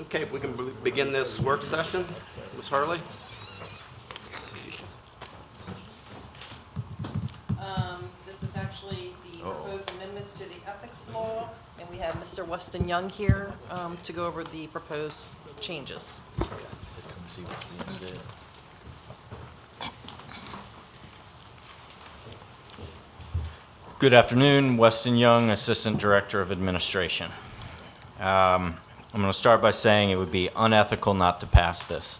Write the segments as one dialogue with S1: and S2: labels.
S1: Okay, if we can begin this work session, Ms. Hurley?
S2: This is actually the proposed amendments to the ethics law, and we have Mr. Weston Young here to go over the proposed changes.
S3: Good afternoon, Weston Young, Assistant Director of Administration. I'm going to start by saying it would be unethical not to pass this.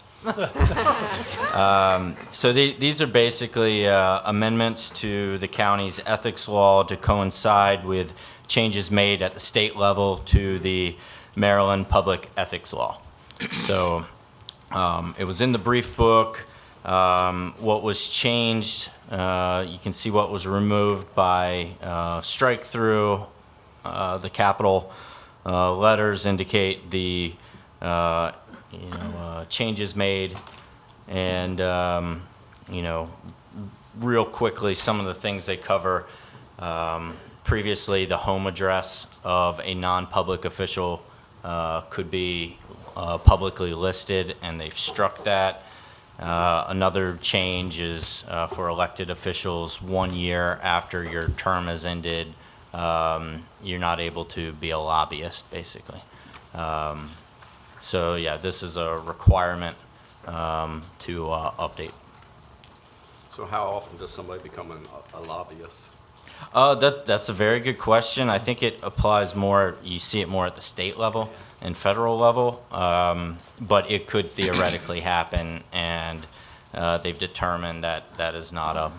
S3: So these are basically amendments to the county's ethics law to coincide with changes made at the state level to the Maryland Public Ethics Law. So it was in the brief book. What was changed, you can see what was removed by strike through. The capital letters indicate the changes made, and real quickly, some of the things they cover. Previously, the home address of a non-public official could be publicly listed, and they've struck that. Another change is for elected officials, 1 year after your term has ended, you're not able to be a lobbyist, basically. So yeah, this is a requirement to update.
S1: So how often does somebody become a lobbyist?
S3: That's a very good question. I think it applies more, you see it more at the state level and federal level, but it could theoretically happen, and they've determined that that is not a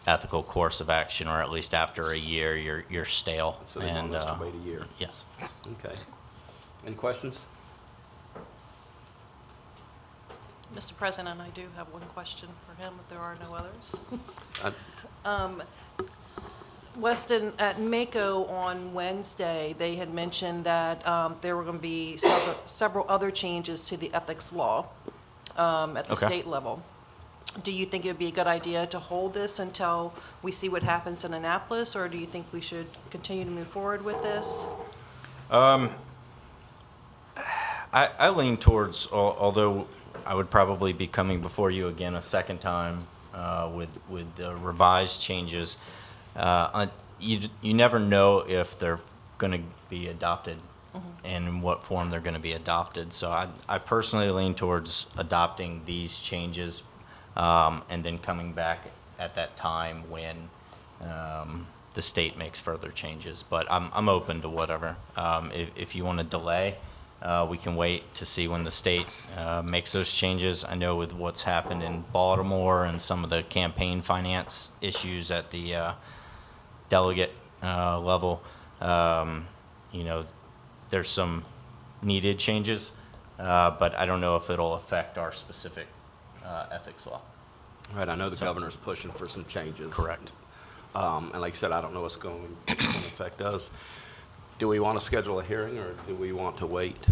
S3: ethical course of action, or at least after a year, you're stale.
S1: So they want us to wait a year?
S3: Yes.
S1: Okay. Any questions?
S2: Mr. President, I do have one question for him, if there are no others. Weston, at Mako on Wednesday, they had mentioned that there were going to be several other changes to the ethics law at the state level. Do you think it would be a good idea to hold this until we see what happens in Annapolis, or do you think we should continue to move forward with this?
S3: I lean towards, although I would probably be coming before you again a second time with the revised changes. You never know if they're going to be adopted and in what form they're going to be adopted. So I personally lean towards adopting these changes and then coming back at that time when the state makes further changes. But I'm open to whatever. If you want to delay, we can wait to see when the state makes those changes. I know with what's happened in Baltimore and some of the campaign finance issues at the delegate level, there's some needed changes, but I don't know if it'll affect our specific ethics law.
S1: All right, I know the governor's pushing for some changes.
S3: Correct.
S1: And like I said, I don't know what's going to affect us. Do we want to schedule a hearing, or do we want to wait?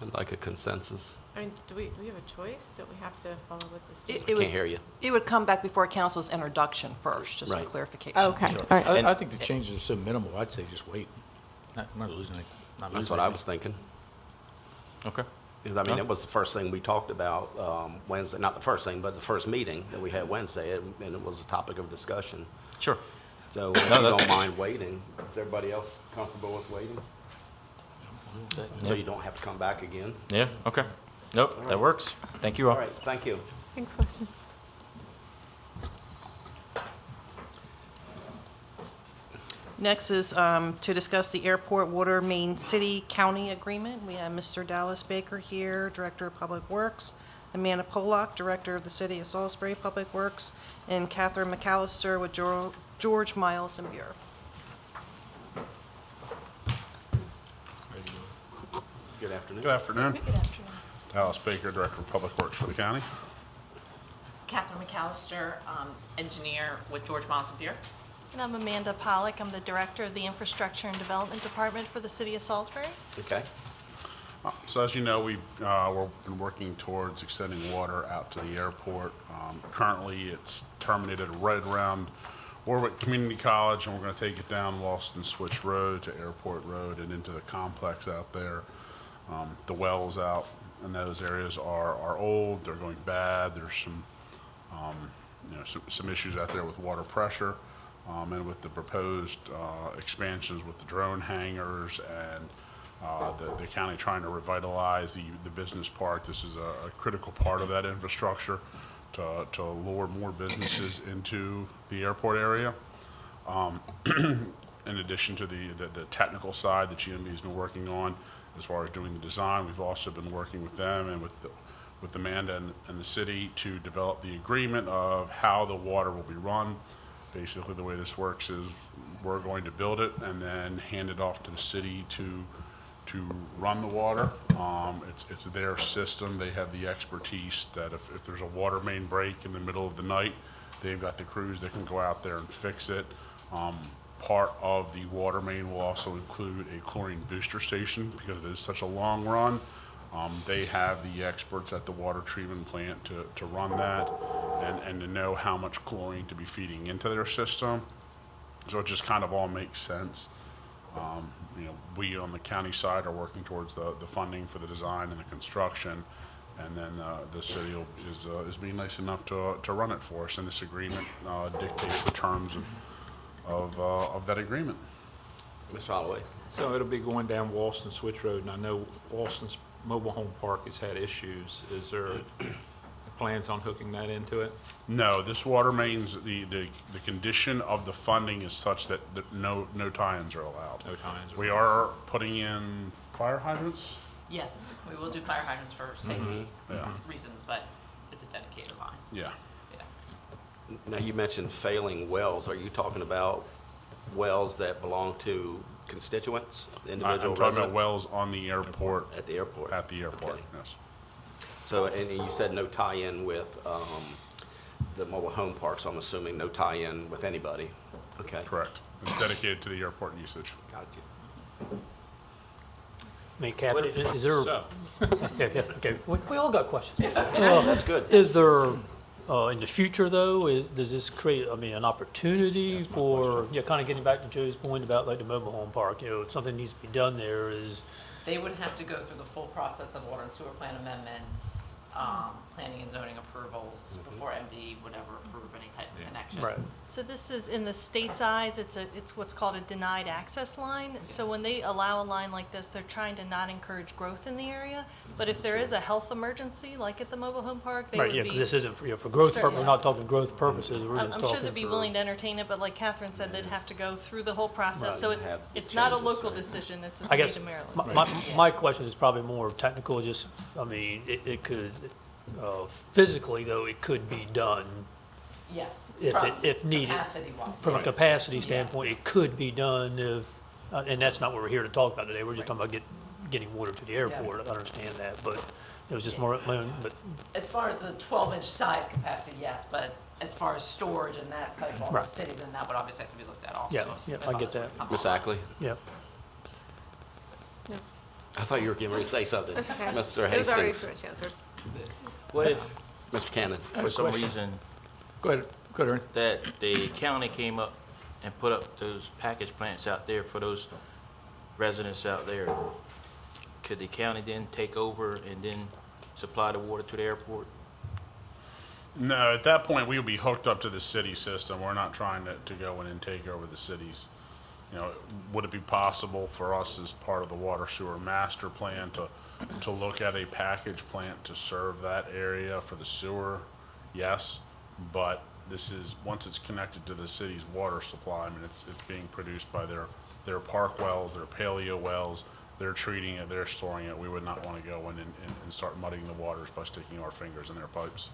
S1: I'd like a consensus.
S4: I mean, do we have a choice? Do we have to follow what the state?
S1: I can't hear you.
S2: It would come back before council's introduction first, just for
S1: Right.
S2: clarification.
S4: Okay,
S3: Sure.
S4: all right.
S5: I think the changes are so minimal, I'd say just wait. I'm not losing it.
S1: That's what I was thinking.
S3: Okay.
S1: Because, I mean, it was the first thing we talked about Wednesday, not the first thing, but the first meeting that we had Wednesday, and it was a topic of discussion.
S3: Sure.
S1: So if you don't mind waiting, is everybody else comfortable with waiting? So you don't have to come back again?
S3: Yeah, okay. Nope, that works. Thank you all.
S1: All right, thank you.
S4: Thanks, Weston.
S2: Next is to discuss the airport water main city-county agreement. We have Mr. Dallas Baker here, Director of Public Works, Amanda Pollock, Director of the City of Salisbury Public Works, and Catherine McAllister with George Miles and Bureau.
S1: Good afternoon.
S6: Good afternoon. Dallas Baker, Director of Public Works for the county.
S7: Catherine McAllister, engineer with George Miles and Beer.
S8: And I'm Amanda Pollock. I'm the Director of the Infrastructure and Development Department for the City of Salisbury.
S1: Okay.
S6: So as you know, we've been working towards extending water out to the airport. Currently, it's terminated right around Warwick Community College, and we're going to take it down Walston Switch Road to Airport Road and into the complex out there. The wells out in those areas are old, they're going bad, there's some, some issues out there with water pressure. And with the proposed expansions with the drone hangars and the county trying to revitalize the business park, this is a critical part of that infrastructure to lure more businesses into the airport area. In addition to the technical side that GMB has been working on as far as doing the design, we've also been working with them and with Amanda and the city to develop the agreement of how the water will be run. Basically, the way this works is we're going to build it and then hand it off to the city to run the water. It's their system. They have the expertise that if there's a water main break in the middle of the night, they've got the crews that can go out there and fix it. Part of the water main will also include a chlorine booster station because it is such a long run. They have the experts at the water treatment plant to run that and to know how much chlorine to be feeding into their system. So it just kind of all makes sense. We on the county side are working towards the funding for the design and the construction, and then the city is being nice enough to run it for us, and this agreement dictates the terms of that agreement.
S1: Mr. Holloway?
S5: So it'll be going down Walston Switch Road, and I know Walston's mobile home park has had issues. Is there plans on hooking that into it?
S6: No, this water mains, the condition of the funding is such that no tie-ins are allowed.
S5: No tie-ins are
S6: We are putting in fire hydrants.
S7: Yes, we will do fire hydrants for safety
S6: Yeah.
S7: reasons, but it's a dedicated line.
S6: Yeah.
S7: Yeah.
S1: Now, you mentioned failing wells. Are you talking about wells that belong to constituents,
S6: I'm
S1: individual
S6: talking
S1: residents?
S6: about wells on the airport.
S1: At the airport?
S6: At the airport,
S1: Okay.
S6: yes.
S1: So, and you said no tie-in with the mobile home parks, I'm assuming no tie-in with anybody? Okay.
S6: Correct. It's dedicated to the airport usage.
S1: Got you.
S9: I mean, Catherine, is there,
S5: So,
S9: yeah, okay, we all got questions.
S1: That's good.
S9: Is there, in the future though, does this create, I mean, an opportunity for, yeah, kind of getting back to Joe's point about like the mobile home park, if something needs to be done there is,
S7: They would have to go through the full process of water and sewer plan amendments, planning and zoning approvals before MD would ever approve any type of connection.
S9: right,
S8: So this is, in the state's eyes, it's what's called a denied access line. So when they allow a line like this, they're trying to not encourage growth in the area. But if there is a health emergency, like at the mobile home park, they
S9: right,
S8: would
S9: yeah,
S8: be.
S9: because this isn't, for growth purposes,
S8: Certainly.
S9: we're not talking growth purposes, we're
S8: I'm
S9: just
S8: I'm
S9: talking
S8: sure they'd be
S9: for-
S8: willing to entertain it, but like Catherine said, they'd have to go through the whole process. So
S1: Right. Have
S8: it's not a
S1: changes,
S8: local
S1: right.
S8: decision, it's a
S9: I
S8: state
S9: guess
S8: of Maryland.
S9: my question is probably more technical, just, I mean, it could, physically though, it could be done
S7: Yes.
S9: if needed.
S7: Capacity-wise.
S9: From a
S7: yes.
S9: capacity
S7: Yeah.
S9: standpoint, it could be done if, and that's not what we're here to talk about today, we're just talking about getting water to the airport, I understand that, but it was just more, but,
S7: As far as the 12-inch size capacity, yes, but as far as storage and that type of all the
S9: Right.
S7: cities, and that would obviously have to be looked at also.
S9: Yeah,
S7: if-
S9: yeah,
S7: if
S9: I get
S7: others
S9: that.
S7: would come
S1: Ms.
S7: on.
S1: Ackley?
S9: yeah.
S1: I thought you were getting ready to say something.
S4: That's okay.
S1: Mr.
S4: It was already
S1: Hastings.
S4: pretty much answered.
S10: What if,
S1: Mr. Cannon?
S10: for some reason,
S5: go ahead, Ernie.
S10: that the county came up and put up those package plants out there for those residents out there? Could the county then take over and then supply the water to the airport?
S6: No, at that point, we would be hooked up to the city system. We're not trying to go in and take over the cities. Would it be possible for us as part of the water sewer master plan to look at a package plant to serve that area for the sewer? Yes, but this is, once it's connected to the city's water supply, I mean, it's being produced by their park wells, their paleo wells. They're treating it, they're storing it. We would not want to go in and start muddying the waters by sticking our fingers in their pipes.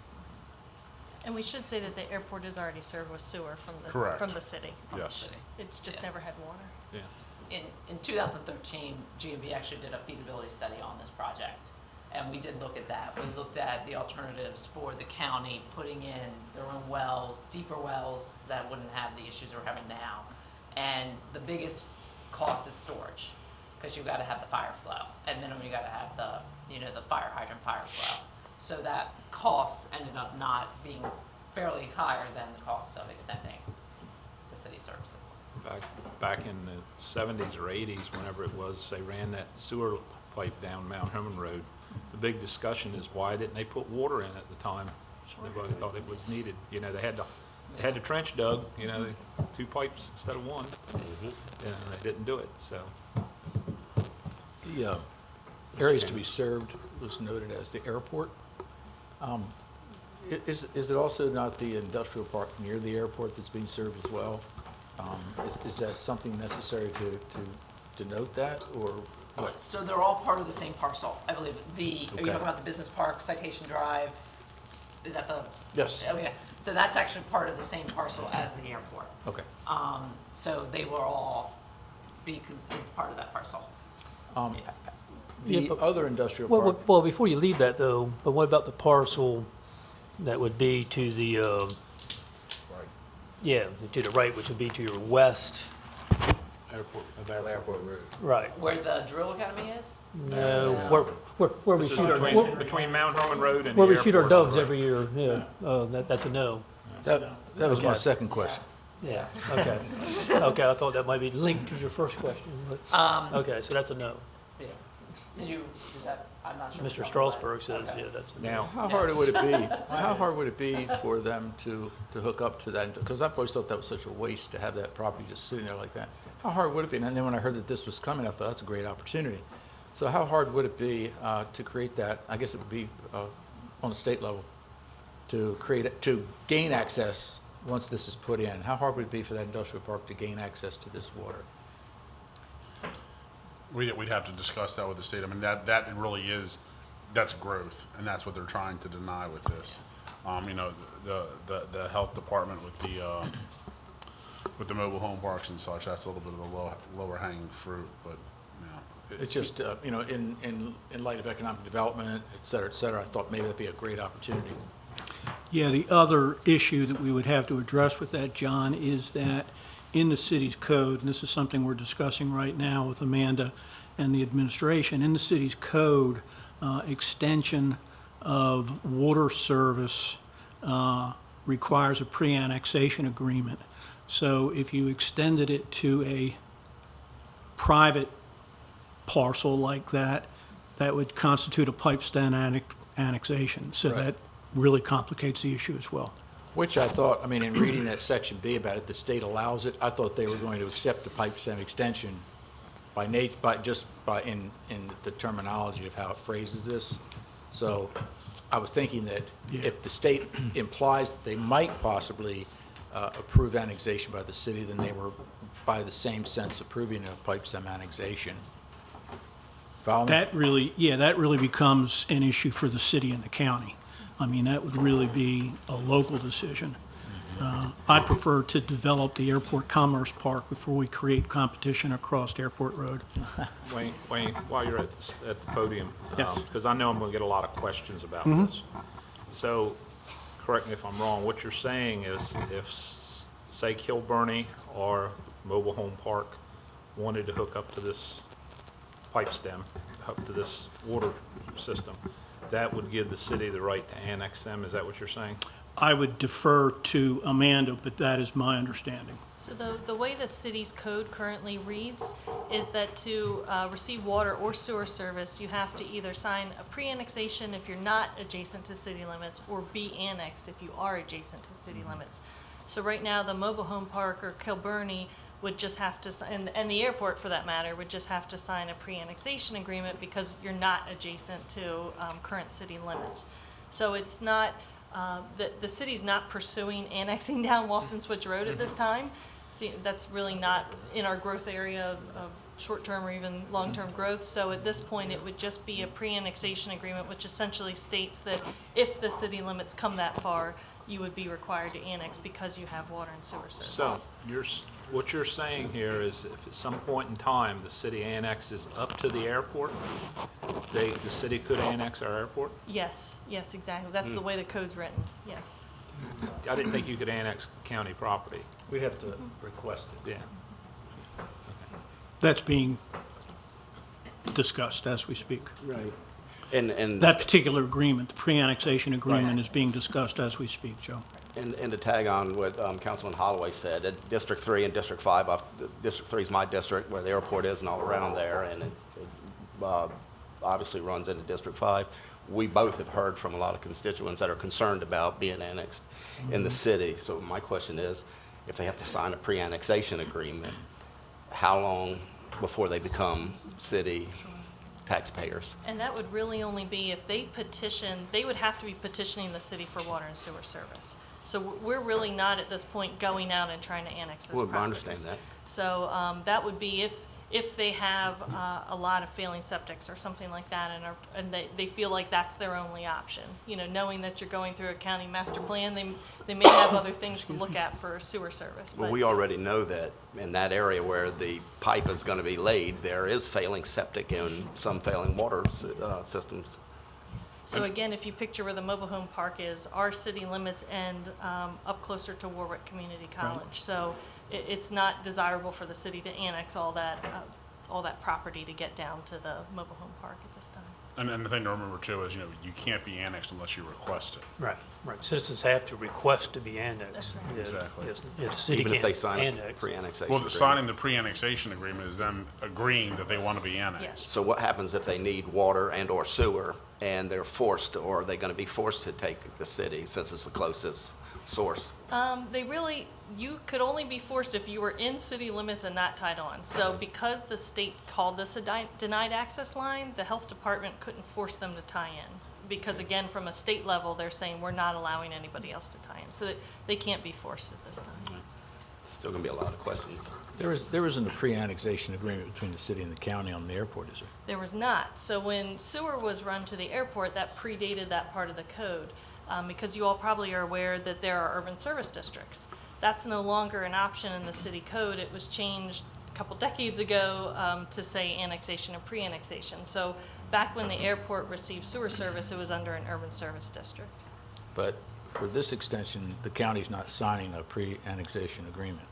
S8: And we should say that the airport is already served with sewer
S6: Correct.
S8: from the city.
S6: Yes.
S7: City.
S8: It's just
S7: Yeah.
S8: never had water.
S5: Yeah.
S7: In 2013, GMB actually did a feasibility study on this project, and we did look at that. We looked at the alternatives for the county putting in their own wells, deeper wells that wouldn't have the issues we're having now. And the biggest cost is storage, because you've got to have the fire flow, and then you got to have the fire hydrant fire flow. So that cost ended up not being fairly higher than the cost of extending the city services.
S5: Back in the 70s or 80s, whenever it was, they ran that sewer pipe down Mount Herman Road. The big discussion is why didn't they put water in at the time? Nobody thought it was needed. You know, they had the trench dug, you know, 2 pipes instead of 1. And they didn't do it, so.
S11: The areas to be served was noted as the airport. Is it also not the industrial park near the airport that's being served as well? Is that something necessary to note that, or what?
S7: So they're all part of the same parcel, I believe. Are you
S11: Okay.
S7: talking about the business park, Citation Drive? Is that the?
S11: Yes.
S7: Okay, so that's actually part of the same parcel as the airport.
S11: Okay.
S7: So they will all be part of that parcel.
S11: The
S9: Yeah, but-
S11: other industrial
S9: Well,
S11: park,
S9: well, before you leave that though, but what about the parcel that would be to the, yeah, to the right, which would be to your west?
S5: Airport Road.
S9: Right.
S7: Where the Drill Academy is?
S9: No, where we
S5: This is
S9: shoot our,
S5: between Mount Herman Road and the
S9: where we
S5: airport.
S9: shoot our doves
S5: right?
S9: every year, yeah, that's a no.
S11: that was my
S9: Okay.
S11: second question.
S9: Yeah, okay. Okay, I thought that might be linked to your first question, but, okay, so that's a no.
S7: Yeah. Is that, I'm not sure.
S9: Mr. Strasburg says, yeah, that's a no.
S5: Now,
S11: How hard would it be, how hard would it be for them to hook up to that? Because I've always thought that was such a waste to have that property just sitting there like that. How hard would it be? And then when I heard that this was coming, I thought, that's a great opportunity. So how hard would it be to create that? I guess it would be on the state level, to gain access once this is put in. How hard would it be for that industrial park to gain access to this water?
S6: We'd have to discuss that with the state. I mean, that really is, that's growth, and that's what they're trying to deny with this. You know, the health department with the mobile home parks and such, that's a little bit of a lower hanging fruit, but, you know.
S11: It's just, you know, in light of economic development, et cetera, I thought maybe that'd be a great opportunity.
S12: Yeah, the other issue that we would have to address with that, John, is that in the city's code, and this is something we're discussing right now with Amanda and the administration, in the city's code, extension of water service requires a pre-annexation agreement. So if you extended it to a private parcel like that, that would constitute a pipe stem annexation. So
S11: Right.
S12: that really complicates the issue as well.
S11: Which I thought, I mean, in reading that section B about it, the state allows it. I thought they were going to accept the pipe stem extension by in the terminology of how it phrases this. So I was thinking that
S12: Yeah.
S11: if the state implies that they might possibly approve annexation by the city, then they were, by the same sense, approving a pipe stem annexation. Follow me?
S12: That really becomes an issue for the city and the county. I mean, that would really be a local decision. I prefer to develop the airport commerce park before we create competition across Airport Road.
S5: Wayne, while you're at the podium,
S12: Yes.
S5: because I know I'm going to get a lot of questions about this. So, correct me if I'm wrong, what you're saying is if, say, Kilburny or Mobile Home Park wanted to hook up to this pipe stem, up to this water system, that would give the city the right to annex them, is that what you're saying?
S12: I would defer to Amanda, but that is my understanding.
S8: So the way the city's code currently reads is that to receive water or sewer service, you have to either sign a pre-annexation if you're not adjacent to city limits, or be annexed if you are adjacent to city limits. So right now, the mobile home park or Kilburny would just have to, and the airport for that matter, would just have to sign a pre-annexation agreement because you're not adjacent to current city limits. So it's not, the city's not pursuing annexing down Walston Switch Road at this time. See, that's really not in our growth area of short-term or even long-term growth. So at this point, it would just be a pre-annexation agreement, which essentially states that if the city limits come that far, you would be required to annex because you have water and sewer service.
S5: So, what you're saying here is if at some point in time the city annexes up to the airport, the city could annex our airport?
S8: Yes, exactly. That's the way the code's written, yes.
S5: I didn't think you could annex county property.
S11: We'd have to request it.
S5: Yeah.
S12: That's being discussed as we speak.
S1: Right. And
S12: That particular agreement, the pre-annexation agreement, is being discussed as we speak, Joe.
S1: And to tag on what Councilman Holloway said, that District 3 and District 5, District 3 is my district where the airport is and all around there, and obviously runs into District 5. We both have heard from a lot of constituents that are concerned about being annexed in the city. So my question is, if they have to sign a pre-annexation agreement, how long before they become city taxpayers?
S8: And that would really only be if they petition, they would have to be petitioning the city for water and sewer service. So we're really not at this point going out and trying to annex those
S1: Well,
S8: properties.
S1: I understand that.
S8: So that would be if they have a lot of failing septics or something like that, and they feel like that's their only option. You know, knowing that you're going through a county master plan, they may have other things to look at for sewer service.
S1: Well,
S8: but-
S1: we already know that in that area where the pipe is going to be laid, there is failing septic and some failing water systems.
S8: So again, if you picture where the mobile home park is, our city limits end up closer to Warwick Community College. So it's not desirable for the city to annex all that property to get down to the mobile home park at this time.
S6: And the thing to remember too is, you can't be annexed unless you request it.
S9: Right, right. Citizens have to request to be annexed.
S8: That's right.
S9: Yeah,
S6: Exactly.
S9: yes, yeah, the city
S1: Even if they
S9: can't
S1: sign a
S9: annex.
S1: pre-annexation
S6: Well,
S1: agreement.
S6: signing the pre-annexation agreement is them agreeing that they want to be annexed.
S8: Yes.
S1: So what happens if they need water and/or sewer, and they're forced, or are they going to be forced to take the city since it's the closest source?
S8: You could only be forced if you were in city limits and not tied on. So because the state called this a denied access line, the health department couldn't force them to tie in. Because again, from a state level, they're saying we're not allowing anybody else to tie in. So they can't be forced at this time.
S1: Still going to be a lot of questions.
S11: There isn't a pre-annexation agreement between the city and the county on the airport, is there?
S8: There was not. So when sewer was run to the airport, that predated that part of the code. Because you all probably are aware that there are urban service districts. That's no longer an option in the city code. It was changed a couple decades ago to say annexation or pre-annexation. So back when the airport received sewer service, it was under an urban service district.
S11: But for this extension, the county's not signing a pre-annexation agreement.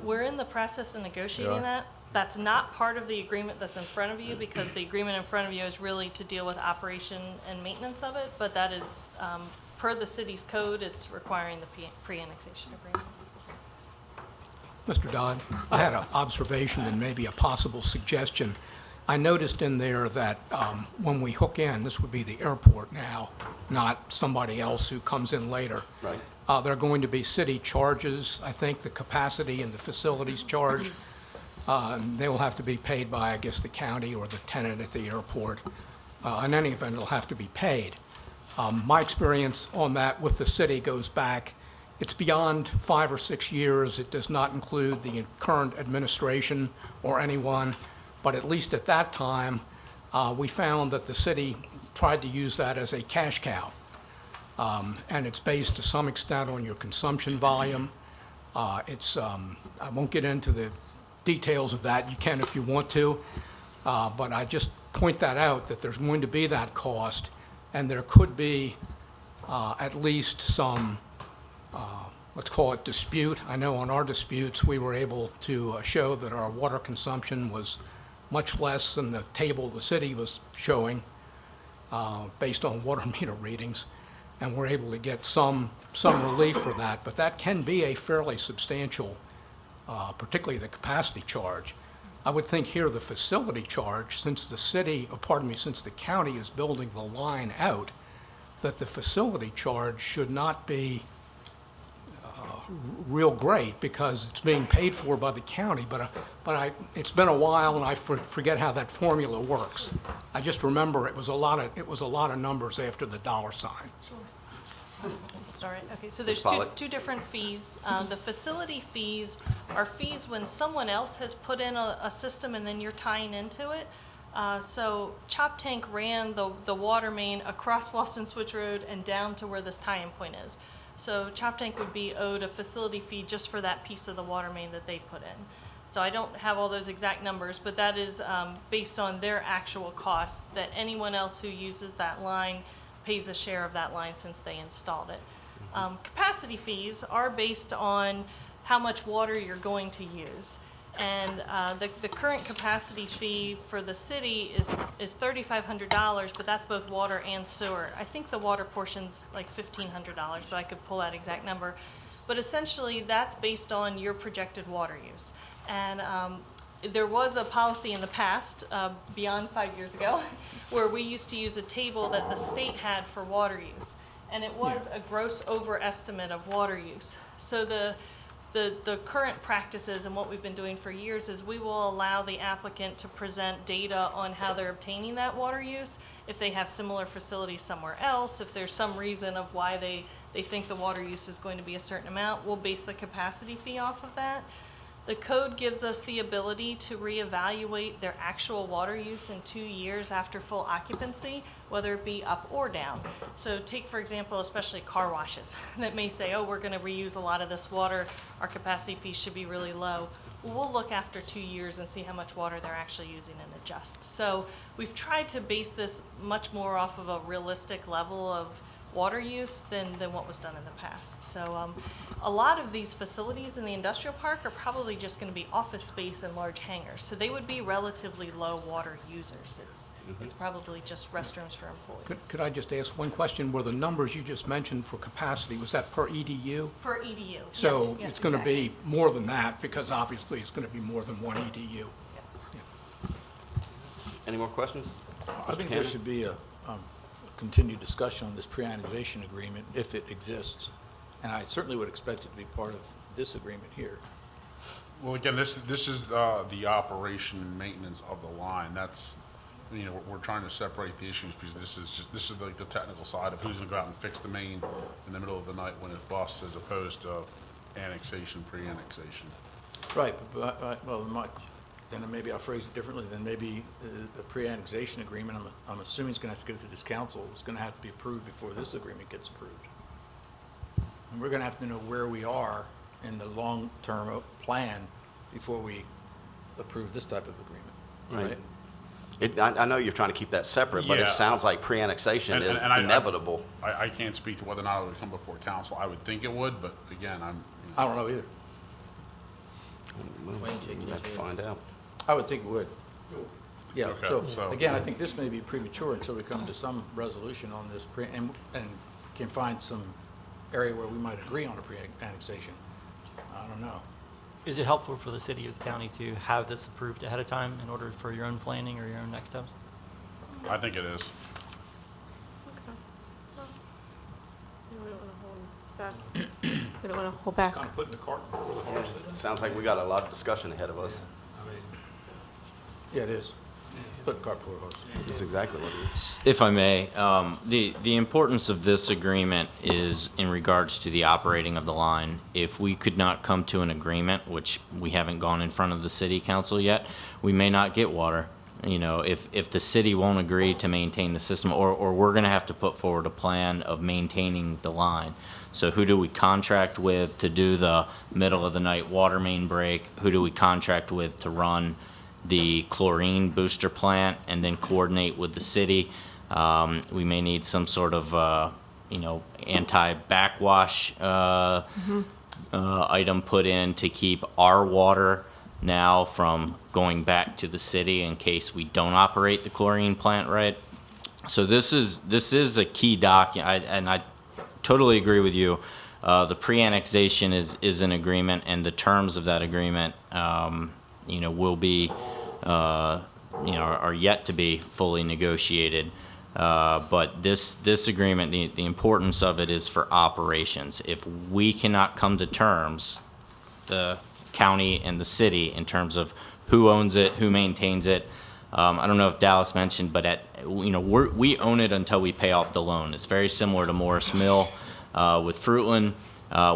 S8: We're in the process of negotiating
S11: You are?
S8: that. That's not part of the agreement that's in front of you, because the agreement in front of you is really to deal with operation and maintenance of it, but that is, per the city's code, it's requiring the pre-annexation agreement.
S13: Mr. Dodd, I had an observation and maybe a possible suggestion. I noticed in there that when we hook in, this would be the airport now, not somebody else who comes in later.
S1: Right.
S13: There are going to be city charges, I think the capacity and the facilities charge. They will have to be paid by, I guess, the county or the tenant at the airport. In any event, it'll have to be paid. My experience on that with the city goes back, it's beyond 5 or 6 years. It does not include the current administration or anyone, but at least at that time, we found that the city tried to use that as a cash cow. And it's based to some extent on your consumption volume. I won't get into the details of that. You can if you want to, but I just point that out, that there's going to be that cost, and there could be at least some, let's call it dispute. I know on our disputes, we were able to show that our water consumption was much less than the table the city was showing based on water meter readings, and we're able to get some relief for that. But that can be a fairly substantial, particularly the capacity charge. I would think here the facility charge, since the county is building the line out, that the facility charge should not be real great, because it's being paid for by the county, it's been a while and I forget how that formula works. I just remember it was a lot of numbers after the dollar sign.
S8: Start. Okay, so there's
S1: Follow.
S8: two different fees. The facility fees are fees when someone else has put in a system and then you're tying into it. So Chop Tank ran the water main across Boston Switch Road and down to where this tie-in point is. So Chop Tank would be owed a facility fee just for that piece of the water main that they put in. So I don't have all those exact numbers, but that is based on their actual costs, that anyone else who uses that line pays a share of that line since they installed it. Capacity fees are based on how much water you're going to use. And the current capacity fee for the city is $3,500, but that's both water and sewer. I think the water portion's like $1,500, but I could pull that exact number. But essentially, that's based on your projected water use. And there was a policy in the past, beyond 5 years ago, where we used to use a table that the state had for water use. And it was a gross overestimate of water use. So the current practices and what we've been doing for years is we will allow the applicant to present data on how they're obtaining that water use, if they have similar facilities somewhere else, if there's some reason of why they think the water use is going to be a certain amount, we'll base the capacity fee off of that. The code gives us the ability to reevaluate their actual water use in 2 years after full occupancy, whether it be up or down. So take, for example, especially car washes that may say, oh, we're going to reuse a lot of this water, our capacity fee should be really low. Well, we'll look after 2 years and see how much water they're actually using and adjust. So we've tried to base this much more off of a realistic level of water use than what was done in the past. So a lot of these facilities in the industrial park are probably just going to be office space and large hangars. So they would be relatively low water users. It's probably just restrooms for employees.
S13: Could I just ask one question? Were the numbers you just mentioned for capacity, was that per EDU?
S8: Per EDU.
S13: So
S8: Yes,
S13: it's going to
S8: exactly.
S13: be more than that, because obviously it's going to be more than one EDU.
S1: Any more questions?
S11: I think there should be a continued discussion on this pre-annexation agreement, if it exists. And I certainly would expect it to be part of this agreement here.
S6: Well, again, this is the operation and maintenance of the line. That's, you know, we're trying to separate the issues because this is like the technical side of who's gonna go out and fix the main in the middle of the night when it busts, as opposed to annexation, pre-annexation.
S11: Right, but, well, then maybe I'll phrase it differently, then maybe the pre-annexation agreement, I'm assuming it's gonna have to go through this council, it's gonna have to be approved before this agreement gets approved. And we're gonna have to know where we are in the long-term plan before we approve this type of agreement, right?
S1: I know you're trying to keep that separate, but
S6: Yeah.
S1: it sounds like pre-annexation
S6: And-
S1: is
S6: and I-
S1: inevitable.
S6: I can't speak to whether or not it would come before council. I would think it would, but again,
S11: I don't know either.
S1: We'll have to find out.
S11: I would think it would. Yeah,
S6: Okay,
S11: so,
S6: so-
S11: again, I think this may be premature until we come to some resolution on this, and can find some area where we might agree on a pre-annexation. I don't know.
S14: Is it helpful for the city or the county to have this approved ahead of time in order for your own planning or your own next steps?
S6: I think it is.
S4: Okay. Well, we don't want to hold back. We don't want to hold back.
S5: Kind of putting the cart before the horse.
S1: Sounds like we got a lot of discussion ahead of us.
S11: Yeah, it is. Put cart before horse.
S1: That's exactly what it is.
S3: If I may, the importance of this agreement is in regards to the operating of the line. If we could not come to an agreement, which we haven't gone in front of the city council yet, we may not get water. You know, if the city won't agree to maintain the system, or we're gonna have to put forward a plan of maintaining the line. So who do we contract with to do the middle of the night water main break? Who do we contract with to run the chlorine booster plant and then coordinate with the city? We may need some sort of, anti-backwash item put in to keep our water now from going back to the city in case we don't operate the chlorine plant right. So this is a key document, and I totally agree with you. The pre-annexation is an agreement, and the terms of that agreement, will be, are yet to be fully negotiated. But this agreement, the importance of it is for operations. If we cannot come to terms, the county and the city, in terms of who owns it, who maintains it. I don't know if Dallas mentioned, but we own it until we pay off the loan. It's very similar to Morris Mill with Fruitland.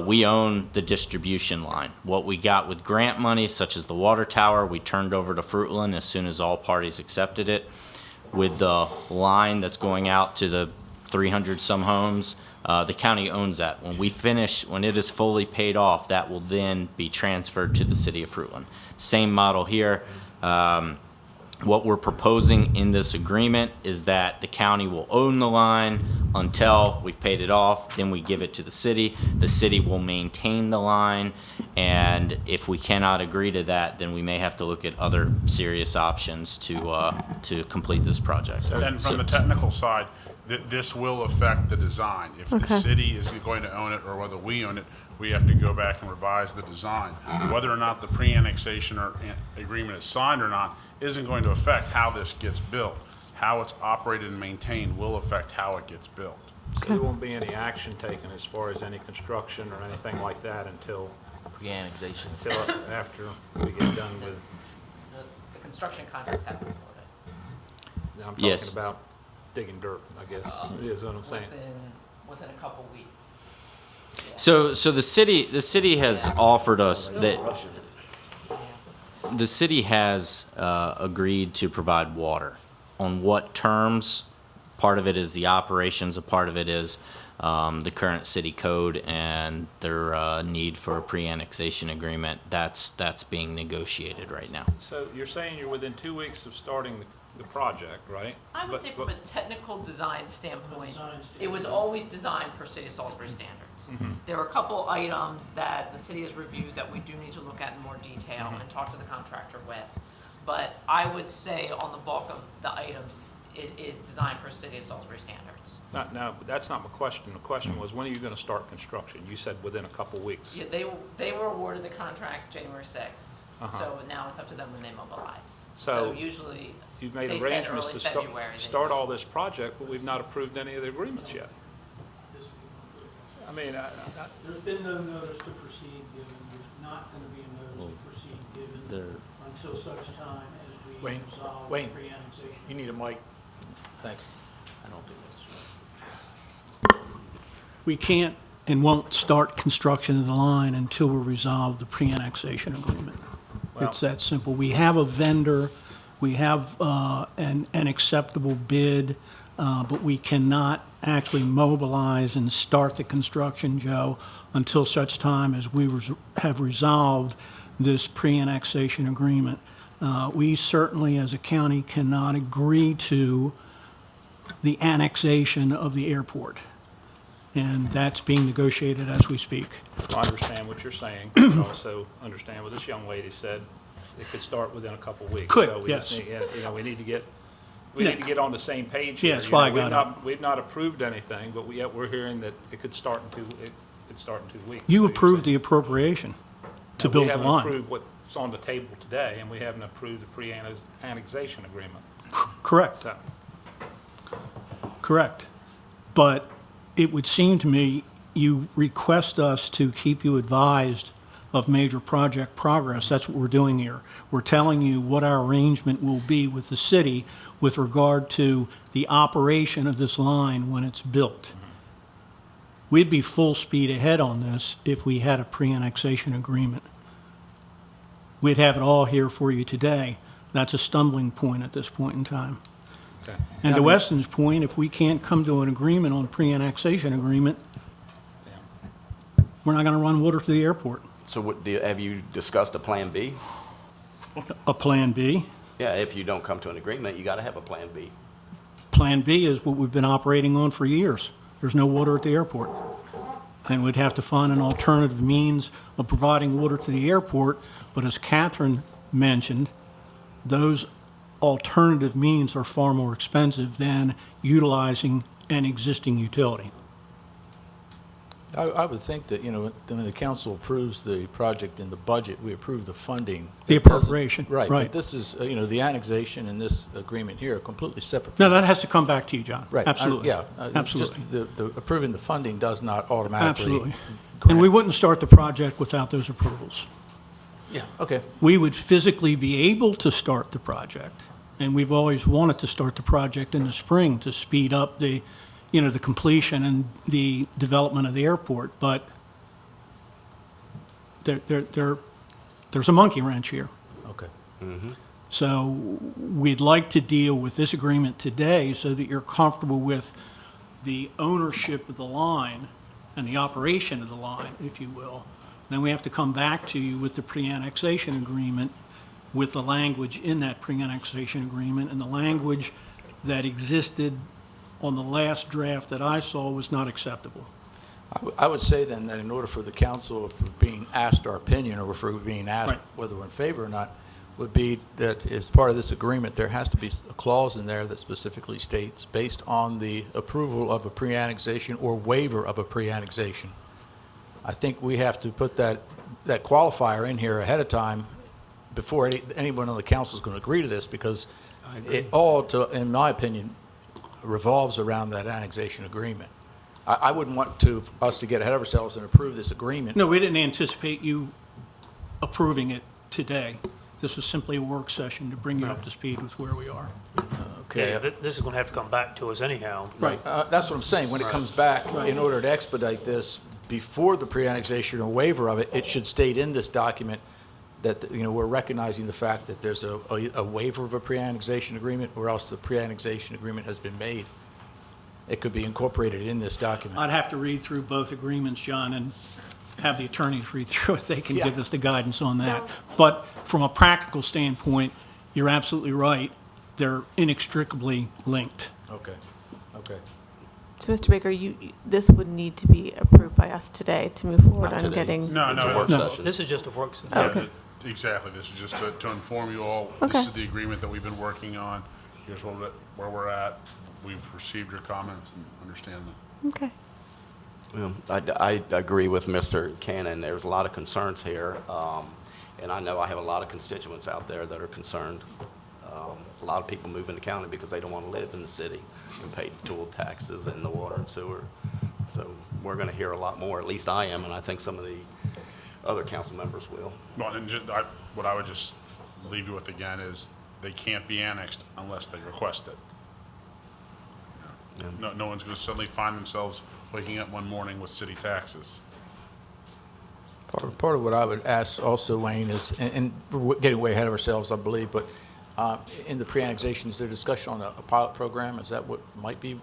S3: We own the distribution line. What we got with grant money, such as the water tower, we turned over to Fruitland as soon as all parties accepted it. With the line that's going out to the 300 some homes, the county owns that. When it is fully paid off, that will then be transferred to the city of Fruitland. Same model here. What we're proposing in this agreement is that the county will own the line until we've paid it off, then we give it to the city. The city will maintain the line, and if we cannot agree to that, then we may have to look at other serious options to complete this project.
S6: And from the technical side, This will affect the design. If the
S4: Okay.
S6: city is going to own it or whether we own it, we have to go back and revise the design. Whether or not the pre-annexation or agreement is signed or not isn't going to affect how this gets built. How it's operated and maintained will affect how it gets built.
S5: So there won't be any action taken as far as any construction or anything like that until
S10: Pre-annexation.
S5: after we get done with,
S7: The construction contracts have been awarded.
S5: I'm
S3: Yes.
S5: talking about digging dirt, I guess, is what I'm saying.
S7: Within a couple weeks. Yeah.
S3: So the city has offered us that, the city has agreed to provide water. On what terms? Part of it is the operations, a part of it is the current city code and their need for a pre-annexation agreement. That's being negotiated right now.
S5: So you're saying you're within 2 weeks of starting the project, right?
S7: I would
S5: But-
S7: say
S5: but-
S7: from a technical design standpoint, it was always designed per City of Salisbury standards. There are a couple items that the city has reviewed that we do need to look at in more detail and talk to the contractor with. But I would say on the bulk of the items, it is designed per City of Salisbury standards.
S5: No, but that's not my question. The question was, when are you going to start construction? You said within a couple weeks.
S7: Yeah, they were awarded the contract January 6th, so now it's up to them when they mobilize.
S5: So
S7: usually,
S5: You've made
S7: they said
S5: arrangements
S7: early
S5: to
S7: February. they
S5: start
S7: just-
S5: all this project, but we've not approved any of the agreements yet. I mean,
S12: There's been no notice to proceed given, there's not going to be a notice to proceed given until such time as we
S11: Wayne,
S12: resolve
S11: Wayne.
S12: pre-annexation.
S11: You need a mic. Thanks.
S10: I don't think that's
S12: We can't and won't start construction of the line until we resolve the pre-annexation agreement. It's that simple. We have a vendor, we have an acceptable bid, but we cannot actually mobilize and start the construction, Joe, until such time as we have resolved this pre-annexation agreement. We certainly, as a county, cannot agree to the annexation of the airport, and that's being negotiated as we speak.
S5: I understand what you're saying. I also understand what this young lady said. It could start within a couple weeks.
S12: Could,
S5: So we just
S12: yes.
S5: need, we need to get on the same page here.
S12: Yeah, that's why I
S5: You know,
S12: got up.
S5: We've not approved anything, but yet we're hearing that it could start in 2 weeks.
S12: You
S5: So
S12: approved the
S5: you're
S12: appropriation to
S5: saying-
S12: build the
S5: We haven't
S12: line.
S5: approved what's on the table today, and we haven't approved the pre-annexation agreement.
S12: Correct,
S5: So,
S12: correct. But it would seem to me you request us to keep you advised of major project progress. That's what we're doing here. We're telling you what our arrangement will be with the city with regard to the operation of this line when it's built. We'd be full speed ahead on this if we had a pre-annexation agreement. We'd have it all here for you today. That's a stumbling point at this point in time.
S5: okay.
S12: And to Weston's point, if we can't come to an agreement on a pre-annexation agreement,
S5: Yeah.
S12: we're not going to run water to the airport.
S1: So have you discussed a Plan B?
S12: A Plan B.
S1: Yeah, if you don't come to an agreement, you got to have a Plan B.
S12: Plan B is what we've been operating on for years. There's no water at the airport. And we'd have to find an alternative means of providing water to the airport. But as Catherine mentioned, those alternative means are far more expensive than utilizing an existing utility.
S11: I would think that, when the council approves the project in the budget, we approve the funding.
S12: The
S11: That doesn't-
S12: appropriation,
S11: Right,
S12: right.
S11: but this is, the annexation and this agreement here are completely separate.
S12: No, that has to come back to you, John.
S11: Right.
S12: Absolutely.
S11: Yeah.
S12: Absolutely.
S11: Just the approving the funding does not automatically.
S12: Absolutely. And we wouldn't start the project without those approvals.
S11: Yeah, okay.
S12: We would physically be able to start the project, and we've always wanted to start the project in the spring to speed up the completion and the development of the airport, but there's a monkey wrench here.
S11: Okay.
S12: So we'd like to deal with this agreement today so that you're comfortable with the ownership of the line and the operation of the line, if you will. Then we have to come back to you with the pre-annexation agreement, with the language in that pre-annexation agreement, and the language that existed on the last draft that I saw was not acceptable.
S11: I would say then that in order for the council, if we're being asked our opinion, or if we're being asked
S12: Right.
S11: whether we're in favor or not, would be that as part of this agreement, there has to be a clause in there that specifically states, based on the approval of a pre-annexation or waiver of a pre-annexation. I think we have to put that qualifier in here ahead of time before anyone on the council is going to agree to this, because it all, in my opinion, revolves around that annexation agreement. I wouldn't want us to get ahead of ourselves and approve this agreement.
S12: No, we didn't anticipate you approving it today. This was simply a work session to bring you up to speed with where we are.
S11: Okay.
S9: Yeah, this is going to have to come back to us anyhow.
S12: Right.
S11: That's what I'm saying. When it comes back, in order to expedite this, before the pre-annexation or waiver of it, it should state in this document that, we're recognizing the fact that there's a waiver of a pre-annexation agreement, or else the pre-annexation agreement has been made. It could be incorporated in this document.
S12: I'd have to read through both agreements, John, and have the attorneys read through it. They can give us the guidance on that. But from a practical standpoint, you're absolutely right. They're inextricably linked.
S11: Okay.
S4: So, Mr. Baker, this would need to be approved by us today to move forward
S1: Not
S4: on
S1: today.
S4: getting.
S6: No,
S1: It's a
S6: no,
S1: work
S6: no.
S1: session.
S9: This is just a work session.
S6: Yeah,
S4: Okay.
S6: exactly. This is just to inform you all,
S4: Okay.
S6: this is the agreement that we've been working on. Here's where we're at. We've received your comments and understand them.
S4: Okay.
S1: I agree with Mr. Cannon. There's a lot of concerns here, and I know I have a lot of constituents out there that are concerned. A lot of people move into county because they don't want to live in the city and pay toll taxes and the water and sewer. So we're going to hear a lot more, at least I am, and I think some of the other council members will.
S6: Well, and what I would just leave you with again is they can't be annexed unless they request it. No one's going to suddenly find themselves waking up one morning with city taxes.
S11: Part of what I would ask also, Wayne, is, and we're getting way ahead of ourselves, I believe, but in the pre-annexation, is there discussion on a pilot program? Is that what might be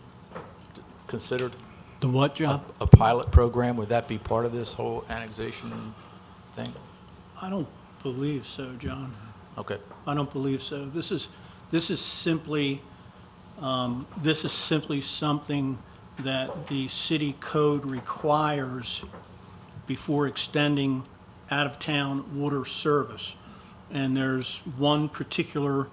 S11: considered?
S12: The what, John?
S11: A pilot program, would that be part of this whole annexation thing?
S12: I don't believe so, John.
S11: Okay.
S12: I don't believe so. This is simply something that the city code requires before extending out-of-town water service. And there's one particular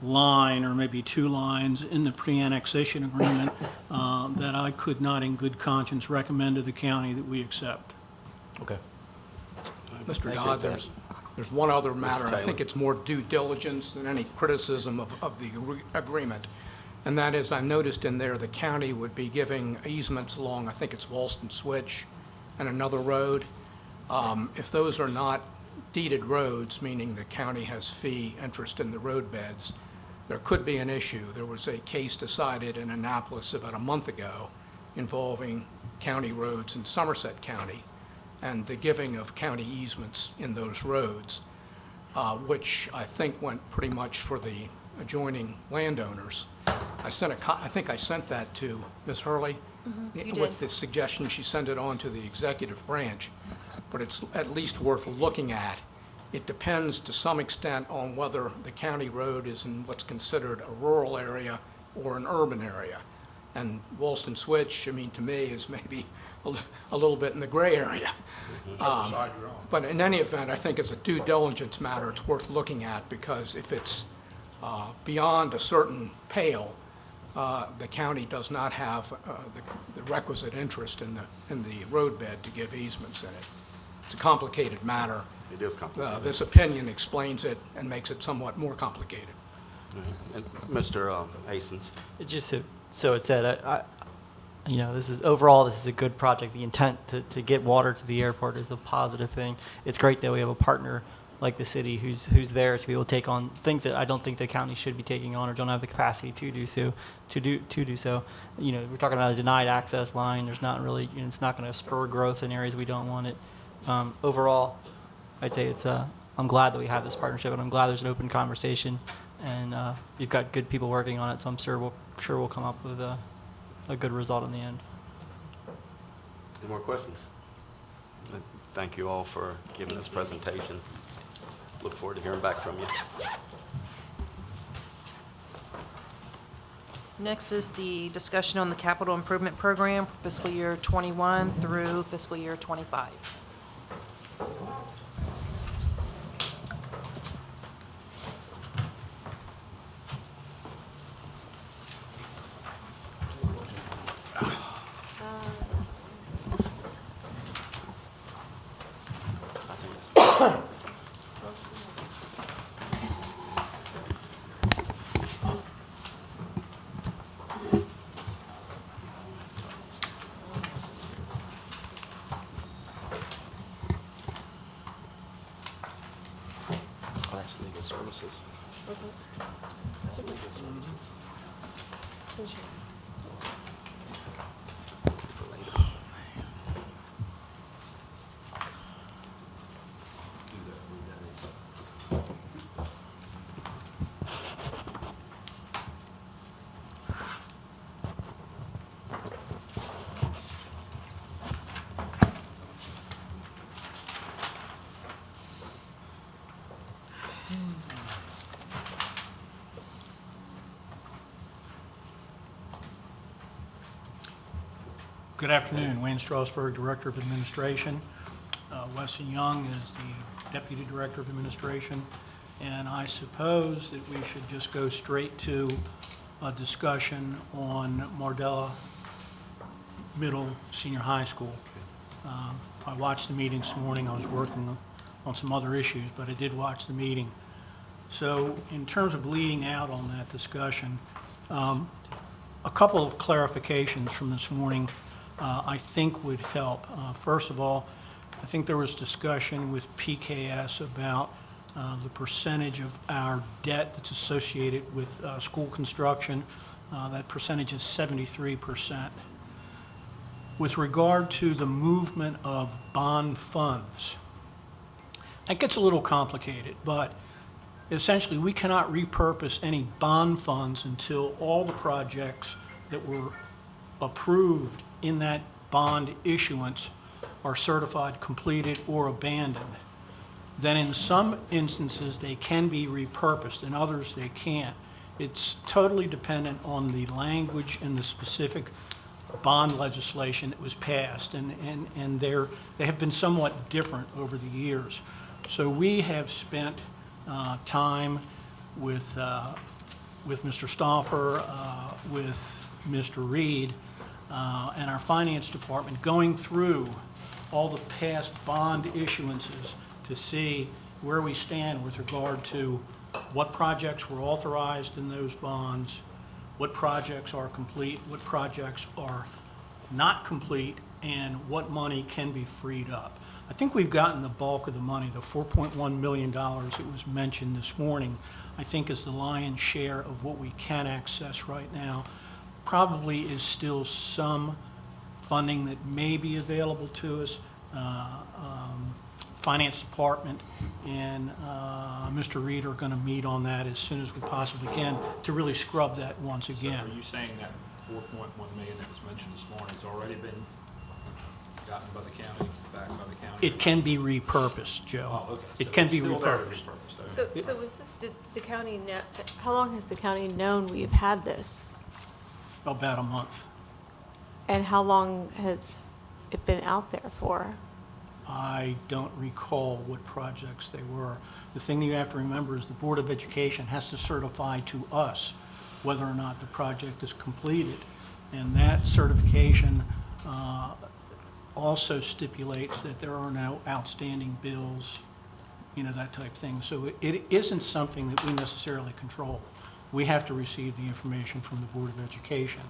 S12: line, or maybe two lines, in the pre-annexation agreement that I could not in good conscience recommend to the county that we accept.
S11: Okay.
S13: Mr. Dodd, there's one other matter. I think it's more due diligence than any criticism of the agreement. And that is, I noticed in there, the county would be giving easements along, I think it's Walston Switch and another road. If those are not deeded roads, meaning the county has fee interest in the road beds, there could be an issue. There was a case decided in Annapolis about a month ago involving county roads in Somerset County and the giving of county easements in those roads, which I think went pretty much for the adjoining landowners. I think I sent that to Ms. Hurley
S2: you
S13: with
S2: did.
S13: the suggestion she send it on to the executive branch, but it's at least worth looking at. It depends to some extent on whether the county road is in what's considered a rural area or an urban area. And Walston Switch, I mean, to me, is maybe a little bit in the gray area. But in any event, I think as a due diligence matter, it's worth looking at, because if it's beyond a certain pale, the county does not have the requisite interest in the roadbed to give easements in it. It's a complicated matter.
S1: It is complicated.
S13: This opinion explains it and makes it somewhat more complicated.
S1: And Mr. Hastings?
S14: It just so it said, this is overall, this is a good project. The intent to get water to the airport is a positive thing. It's great that we have a partner like the city who's there to be able to take on things that I don't think the county should be taking on or don't have the capacity to do so. We're talking about a denied access line. There's not really, it's not going to spur growth in areas we don't want it. Overall, I'd say I'm glad that we have this partnership, and I'm glad there's an open conversation, and you've got good people working on it. So I'm sure we'll come up with a good result in the end.
S1: Any more questions? Thank you all for giving this presentation. Look forward to hearing back from you.
S2: Next is the discussion on the capital improvement program for fiscal year '21 through fiscal year '25.
S1: Oh, that's legal services. That's legal services. For later.
S12: Good afternoon, Wayne Strasburg, Director of Administration. Weston Young is the Deputy Director of Administration. And I suppose that we should just go straight to a discussion on Mardella Middle Senior High School. I watched the meeting this morning. I was working on some other issues, but I did watch the meeting. So in terms of leading out on that discussion, a couple of clarifications from this morning I think would help. First of all, I think there was discussion with PKS about the percentage of our debt that's associated with school construction. That percentage is 73%. With regard to the movement of bond funds, that gets a little complicated, but essentially we cannot repurpose any bond funds until all the projects that were approved in that bond issuance are certified, completed, or abandoned. Then in some instances, they can be repurposed, in others they can't. It's totally dependent on the language and the specific bond legislation that was passed, and they have been somewhat different over the years. So we have spent time with Mr. Stauffer, with Mr. Reed, and our finance department going through all the past bond issuances to see where we stand with regard to what projects were authorized in those bonds, what projects are complete, what projects are not complete, and what money can be freed up. I think we've gotten the bulk of the money, the $4.1 million that was mentioned this morning, I think is the lion's share of what we can access right now. Probably is still some funding that may be available to us. Finance Department and Mr. Reed are going to meet on that as soon as we possibly can to really scrub that once again.
S5: So are you saying that 4.1 million that was mentioned this morning has already been gotten by the county, back by the county?
S12: It can be repurposed, Joe.
S5: Oh, okay.
S12: It
S5: So
S12: can
S5: it's
S12: be
S5: still there to
S12: repurposed.
S5: okay.
S4: So was this, did the county know, how long has the county known we've had this?
S12: About a month.
S4: And how long has it been out there for?
S12: I don't recall what projects they were. The thing you have to remember is the Board of Education has to certify to us whether or not the project is completed. And that certification also stipulates that there are no outstanding bills, you know, that type thing. So it isn't something that we necessarily control. We have to receive the information from the Board of Education.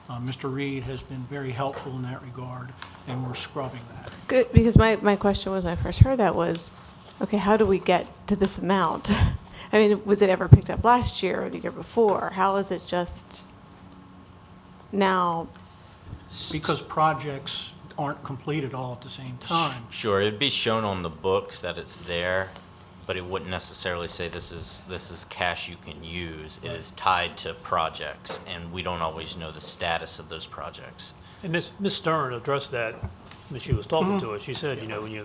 S12: Mr. Reed has been very helpful in that regard, and we're scrubbing that.
S4: Good, because my question was, when I first heard that was, okay, how do we get to this amount? I mean, was it ever picked up last year or the year before? How is it just now?
S12: Because projects aren't completed all at the same time.
S3: Sure, it'd be shown on the books that it's there, but it wouldn't necessarily say this is cash you can use. It is tied to projects, and we don't always know the status of those projects.
S9: And Ms. Stern addressed that when she was talking to us. She said,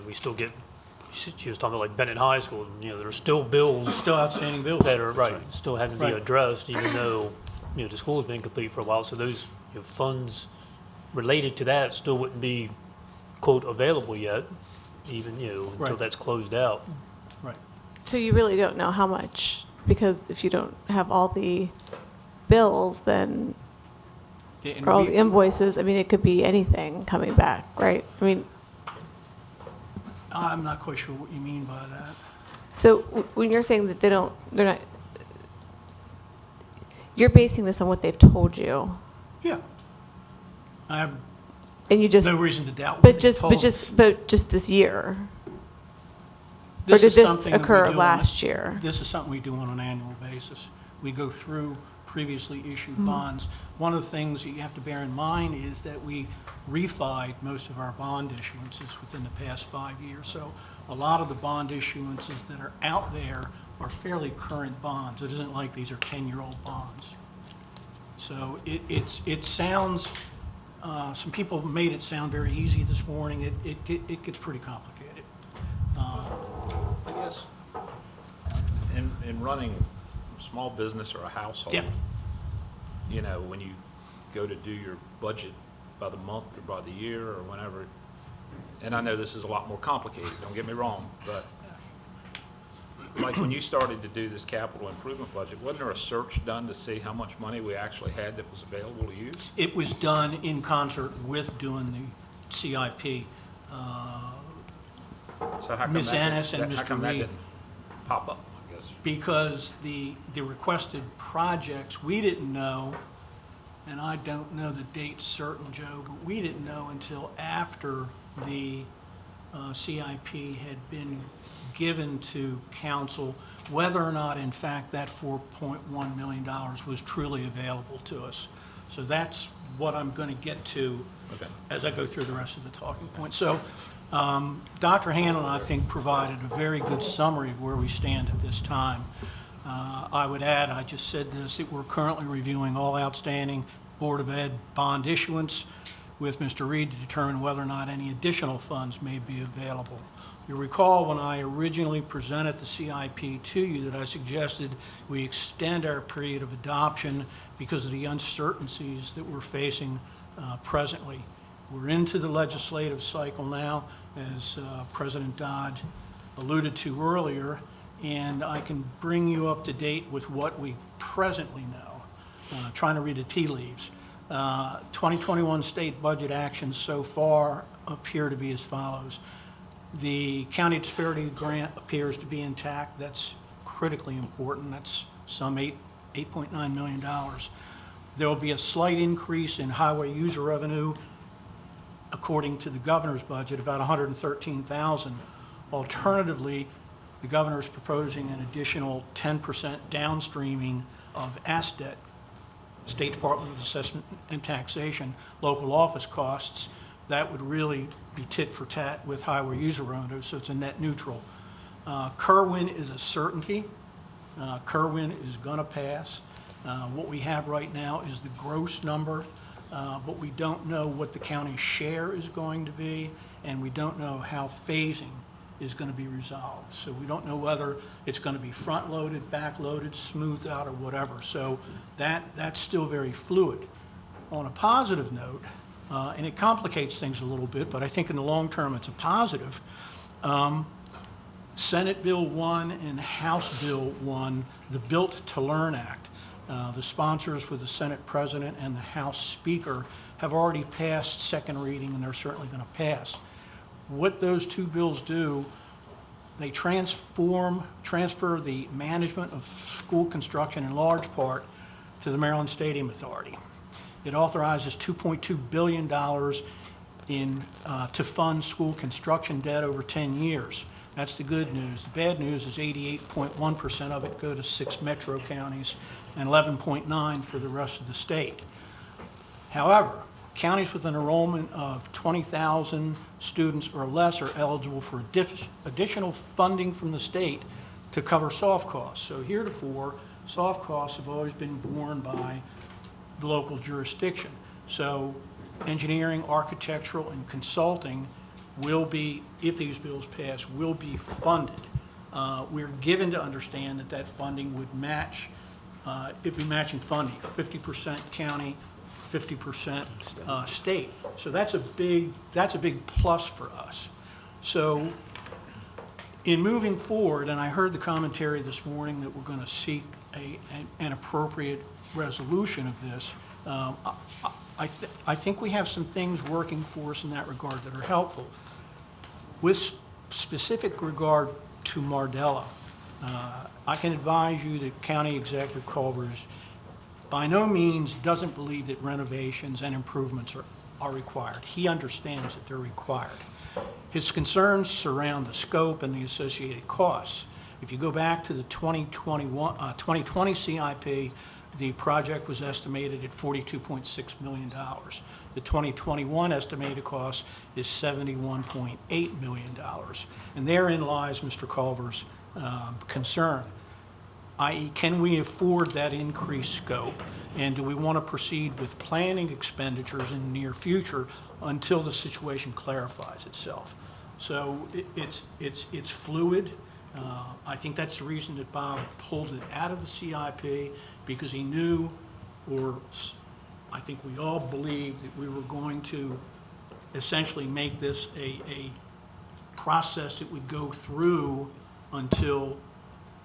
S9: we still get, she was talking about like Bennett High School, there's still bills.
S12: Still outstanding bills.
S9: That are, right, still having to be
S12: Right.
S9: addressed, even though, the school has been complete for a while. So those funds related to that still wouldn't be, quote, available yet, even, until
S12: Right.
S9: that's closed out.
S12: Right.
S4: So you really don't know how much, because if you don't have all the bills, then,
S12: And
S4: or all
S12: we-
S4: the invoices, I mean, it could be anything coming back, right? I mean,
S12: I'm not quite sure what you mean by that.
S4: So when you're saying that they're not, you're basing this on what they've told you,
S12: Yeah. I have
S4: and you just,
S12: no reason to doubt what
S4: but
S12: they
S4: just,
S12: told
S4: but
S12: us.
S4: just this year? Or
S12: This
S4: did
S12: is
S4: this
S12: something that we
S4: occur
S12: do on a-
S4: last year?
S12: This is something we do on an annual basis. We go through previously issued
S4: Mm-hmm.
S12: bonds. One of the things that you have to bear in mind is that we refied most of our bond issuances within the past 5 years. So a lot of the bond issuances that are out there are fairly current bonds. It isn't like these are 10-year-old bonds. So it sounds, some people made it sound very easy this morning. It gets pretty complicated.
S5: I guess, in running a small business or a household,
S12: Yep.
S5: you know, when you go to do your budget by the month or by the year or whenever, and I know this is a lot more complicated, don't get me wrong, but like when you started to do this capital improvement budget, wasn't there a search done to see how much money we actually had that was available to use?
S12: It was done in concert with doing the CIP.
S5: So how come
S12: Ms.
S5: that didn't-
S12: Annis and
S5: how
S12: Mr.
S5: come that
S12: Reed.
S5: didn't pop up, I guess?
S12: Because the requested projects, we didn't know, and I don't know the date certain, Joe, but we didn't know until after the CIP had been given to council, whether or not, in fact, that $4.1 million was truly available to us. So that's what I'm going to get to
S5: Okay.
S12: as I go through the rest of the talking points. So Dr. Hanlon, I think, provided a very good summary of where we stand at this time. I would add, I just said this, that we're currently reviewing all outstanding Board of Ed bond issuance with Mr. Reed to determine whether or not any additional funds may be available. You recall when I originally presented the CIP to you that I suggested we extend our period of adoption because of the uncertainties that we're facing presently. We're into the legislative cycle now, as President Dodd alluded to earlier, and I can bring you up to date with what we presently know, trying to read the tea leaves. 2021 state budget actions so far appear to be as follows. The county disparity grant appears to be intact. That's critically important. That's some $8.9 million. There will be a slight increase in highway user revenue, according to the governor's budget, about $113,000. Alternatively, the governor is proposing an additional 10% downstreaming of ASDET, State Department of Assessment and Taxation, local office costs. That would really be tit for tat with highway user revenue, so it's a net neutral. Kerwin is a certainty. Kerwin is going to pass. What we have right now is the gross number, but we don't know what the county share is going to be, and we don't know how phasing is going to be resolved. So we don't know whether it's going to be front-loaded, back-loaded, smoothed out, or whatever. So that's still very fluid. On a positive note, and it complicates things a little bit, but I think in the long term it's a positive, Senate Bill 1 and House Bill 1, the Built to Learn Act, the sponsors with the Senate President and the House Speaker have already passed second reading, and they're certainly going to pass. What those two bills do, they transfer the management of school construction in large part to the Maryland Stadium Authority. It authorizes $2.2 billion to fund school construction debt over 10 years. That's the good news. The bad news is 88.1% of it go to 6 metro counties and 11.9% for the rest of the state. However, counties with an enrollment of 20,000 students or less are eligible for additional funding from the state to cover soft costs. So heretofore, soft costs have always been borne by the local jurisdiction. So engineering, architectural, and consulting will be, if these bills pass, will be funded. We're given to understand that funding would match, it'd be matching funding, 50% county, 50% state. So that's a big plus for us. So in moving forward, and I heard the commentary this morning that we're going to seek an appropriate resolution of this, I think we have some things working for us in that regard that are helpful. With specific regard to Mardella, I can advise you that County Executive Culver's by no means doesn't believe that renovations and improvements are required. He understands that they're required. His concerns surround the scope and the associated costs. If you go back to the 2020 CIP, the project was estimated at $42.6 million. The 2021 estimated cost is $71.8 million. And therein lies Mr. Culver's concern, i.e., can we afford that increased scope? And do we want to proceed with planning expenditures in the near future until the situation clarifies itself? So it's fluid. I think that's the reason that Bob pulled it out of the CIP, because he knew, or I think we all believed, that we were going to essentially make this a process that would go through until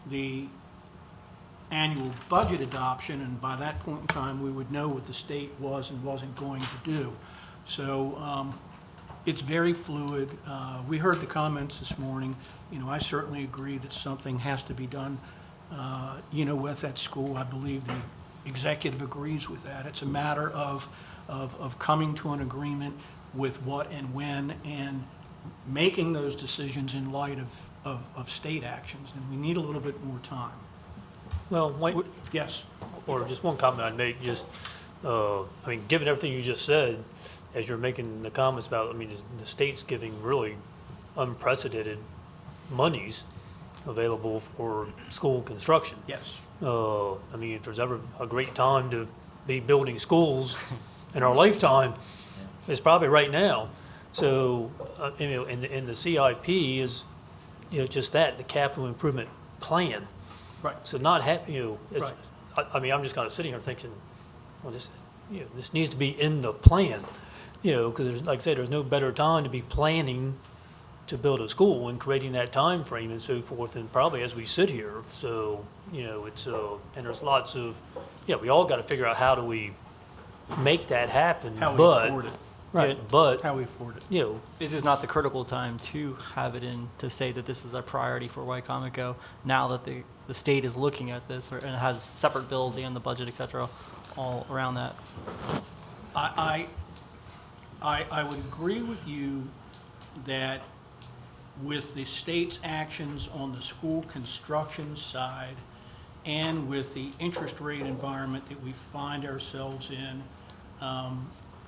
S12: the annual budget adoption, and by that point in time, we would know what the state was and wasn't going to do. So it's very fluid. We heard the comments this morning. You know, I certainly agree that something has to be done, with that school. I believe the executive agrees with that. It's a matter of coming to an agreement with what and when, and making those decisions in light of state actions, and we need a little bit more time.
S9: Well, wait,
S12: Yes?
S9: or just one comment I'd make, given everything you just said, as you're making the comments about, the state's giving really unprecedented monies available for school construction.
S12: Yes.
S9: If there's ever a great time to be building schools in our lifetime, it's probably right now. So, in the CIP is, just that, the capital improvement plan.
S12: Right.
S9: So not it's,
S12: Right.
S9: I'm just kind of sitting here thinking, well, this needs to be in the plan, because there's, like I said, there's no better time to be planning to build a school and creating that time frame and so forth, and probably as we sit here. So, it's, and there's lots of, we all got to figure out how do we make that happen.
S12: How we
S9: but,
S12: afford it.
S9: Right, but,
S12: How we afford it.
S14: This is not the critical time to have it in, to say that this is a priority for Wicomico, now that the state is looking at this, and it has separate bills and the budget, et cetera, all around that.
S12: I would agree with you that with the state's actions on the school construction side and with the interest rate environment that we find ourselves in,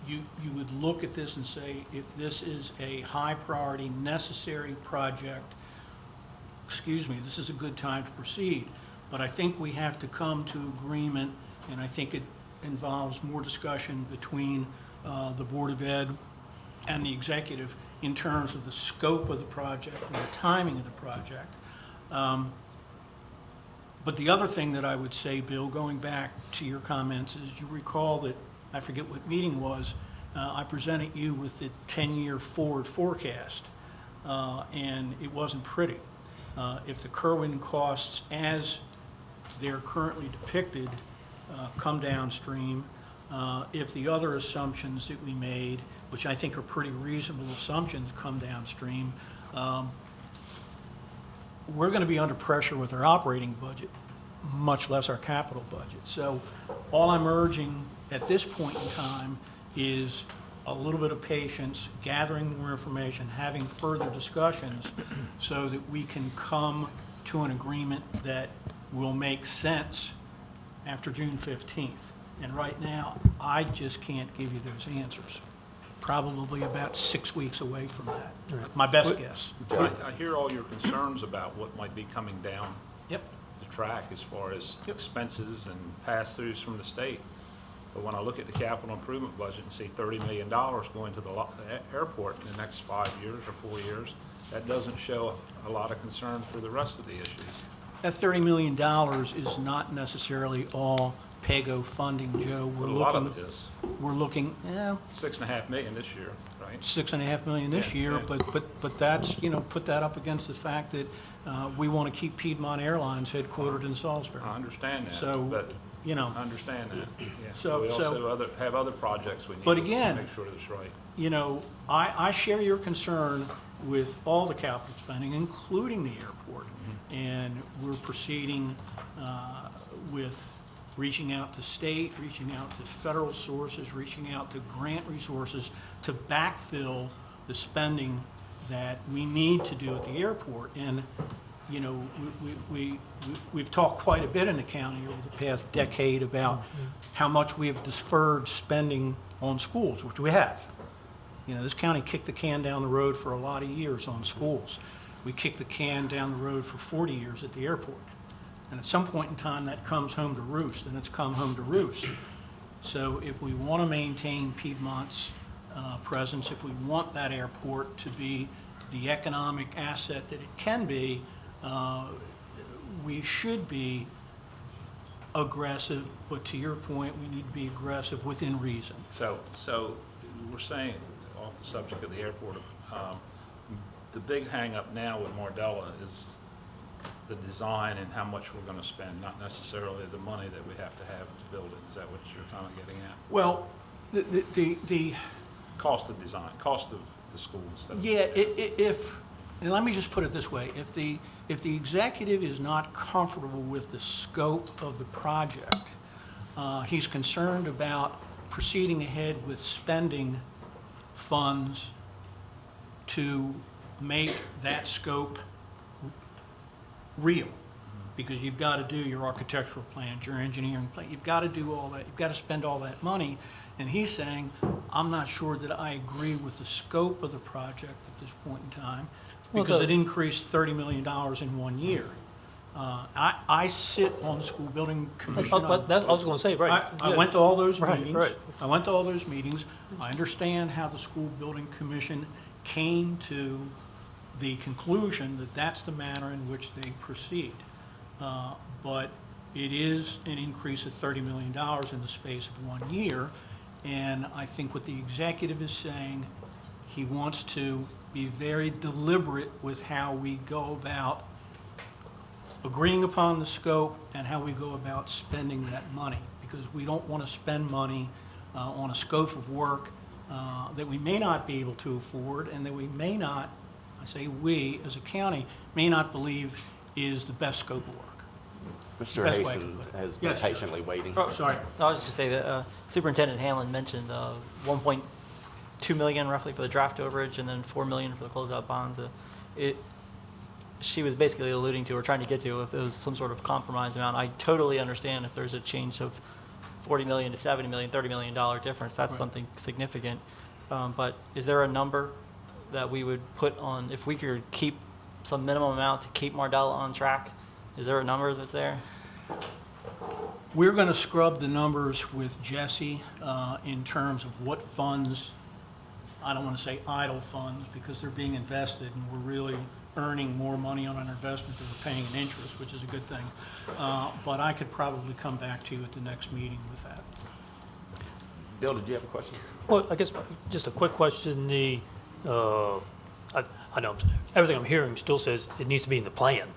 S12: you would look at this and say, if this is a high priority, necessary project, this is a good time to proceed. But I think we have to come to agreement, and I think it involves more discussion between the Board of Ed and the executive in terms of the scope of the project and the timing of the project. But the other thing that I would say, Bill, going back to your comments, is you recall that, I forget what meeting was, I presented you with the 10-year forward forecast, and it wasn't pretty. If the Kerwin costs, as they're currently depicted, come downstream, if the other assumptions that we made, which I think are pretty reasonable assumptions, come downstream, we're going to be under pressure with our operating budget, much less our capital budget. So all I'm urging at this point in time is a little bit of patience, gathering more information, having further discussions so that we can come to an agreement that will make sense after June 15th. And right now, I just can't give you those answers. Probably about 6 weeks away from that. That's my best guess.
S5: I hear all your concerns about what might be coming down
S12: Yep.
S5: the track as far as expenses and pass-throughs from the state. But when I look at the capital improvement budget and see $30 million going to the airport in the next 5 years or 4 years, that doesn't show a lot of concern for the rest of the issues.
S12: That $30 million is not necessarily all PAYGO funding, Joe.
S5: But a lot of it is.
S12: We're looking,
S5: $6.5 million this year, right?
S12: $6.5 million this
S5: Yeah,
S12: year,
S5: yeah.
S12: but that's, put that up against the fact that we want to keep Piedmont Airlines headquartered in Salisbury.
S5: I understand that,
S12: So,
S5: but
S12: you know.
S5: I understand that, yeah.
S12: So-
S5: We
S12: so-
S5: also have other projects we need
S12: But
S5: to
S12: again-
S5: make sure that's right.
S12: I share your concern with all the capital spending, including the airport. And we're proceeding with reaching out to state, reaching out to federal sources, reaching out to grant resources to backfill the spending that we need to do at the airport. And, you know, we've talked quite a bit in the county over the past decade about how much we have deferred spending on schools, which we have. You know, this county kicked the can down the road for a lot of years on schools. We kicked the can down the road for 40 years at the airport. And at some point in time, that comes home to roost, and it's come home to roost. So if we want to maintain Piedmont's presence, if we want that airport to be the economic asset that it can be, we should be aggressive, but to your point, we need to be aggressive within reason.
S5: So we're saying, off the subject of the airport, the big hang-up now with Mardella is the design and how much we're going to spend, not necessarily the money that we have to build it. Is that what you're kind of getting at?
S12: Well, the
S5: Cost of design, cost of the schools.
S12: yeah, and let me just put it this way, if the executive is not comfortable with the scope of the project, he's concerned about proceeding ahead with spending funds to make that scope real, because you've got to do your architectural plans, your engineering plan, you've got to do all that, you've got to spend all that money, and he's saying, I'm not sure that I agree with the scope of the project at this point in time, because it increased $30 million in 1 year. I sit on the school building commission.
S9: But that's, I was gonna say, right.
S12: I went to all those
S9: Right,
S12: meetings.
S9: right.
S12: I went to all those meetings. I understand how the school building commission came to the conclusion that that's the manner in which they proceed. But it is an increase of $30 million in the space of 1 year. And I think what the executive is saying, he wants to be very deliberate with how we go about agreeing upon the scope and how we go about spending that money, because we don't want to spend money on a scope of work that we may not be able to afford, and that we may not, I say we, as a county, may not believe is the best scope of work.
S1: Mr.
S12: Best way to
S1: Hasten
S12: put it.
S1: has been
S12: Yes.
S1: patiently waiting.
S12: Oh, sorry.
S14: I was just going to say that Superintendent Hanlon mentioned 1.2 million roughly for the draft overage and then 4 million for the closeout bonds. She was basically alluding to or trying to get to if it was some sort of compromise amount. I totally understand if there's a change of 40 million to 70 million, $30 million difference. That's
S12: Right.
S14: something significant. But is there a number that we would put on, if we could keep some minimum amount to keep Mardella on track? Is there a number that's there?
S12: We're going to scrub the numbers with Jesse in terms of what funds, I don't want to say idle funds, because they're being invested and we're really earning more money on an investment than we're paying in interest, which is a good thing. But I could probably come back to you at the next meeting with that.
S1: Bill, did you have a question?
S9: Well, I guess just a quick question, I know everything I'm hearing still says it needs to be in the plan.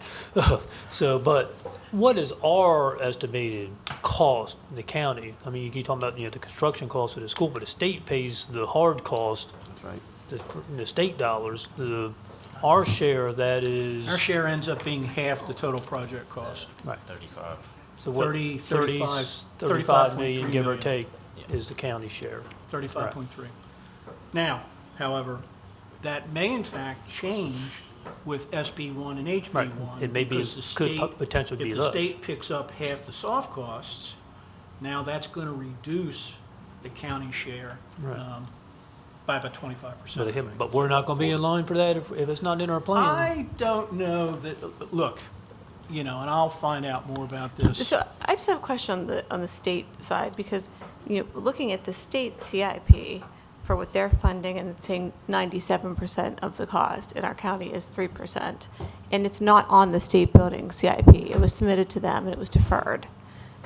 S9: So, but what is our estimated cost in the county? I mean, you keep talking about, the construction cost of the school, but the state pays the hard cost,
S1: That's right.
S9: the state dollars, our share of that is.
S12: Our share ends up being half the total project cost.
S9: Right.
S3: 35.
S9: So what, 35 million, give or take, is the county share.
S12: 35.3. Now, however, that may in fact change with SB1 and HB1.
S9: Right. It may be,
S12: because the
S9: could
S12: state-
S9: potentially be
S12: If the
S9: less.
S12: state picks up half the soft costs, now that's going to reduce the county share
S9: Right.
S12: by about 25%.
S9: But again, but we're not gonna be in line for that if it's not in our plan.
S12: I don't know that, look, and I'll find out more about this.
S4: So I just have a question on the state side, because, looking at the state CIP for what they're funding and it's saying 97% of the cost in our county is 3%, and it's not on the state building CIP. It was submitted to them and it was deferred.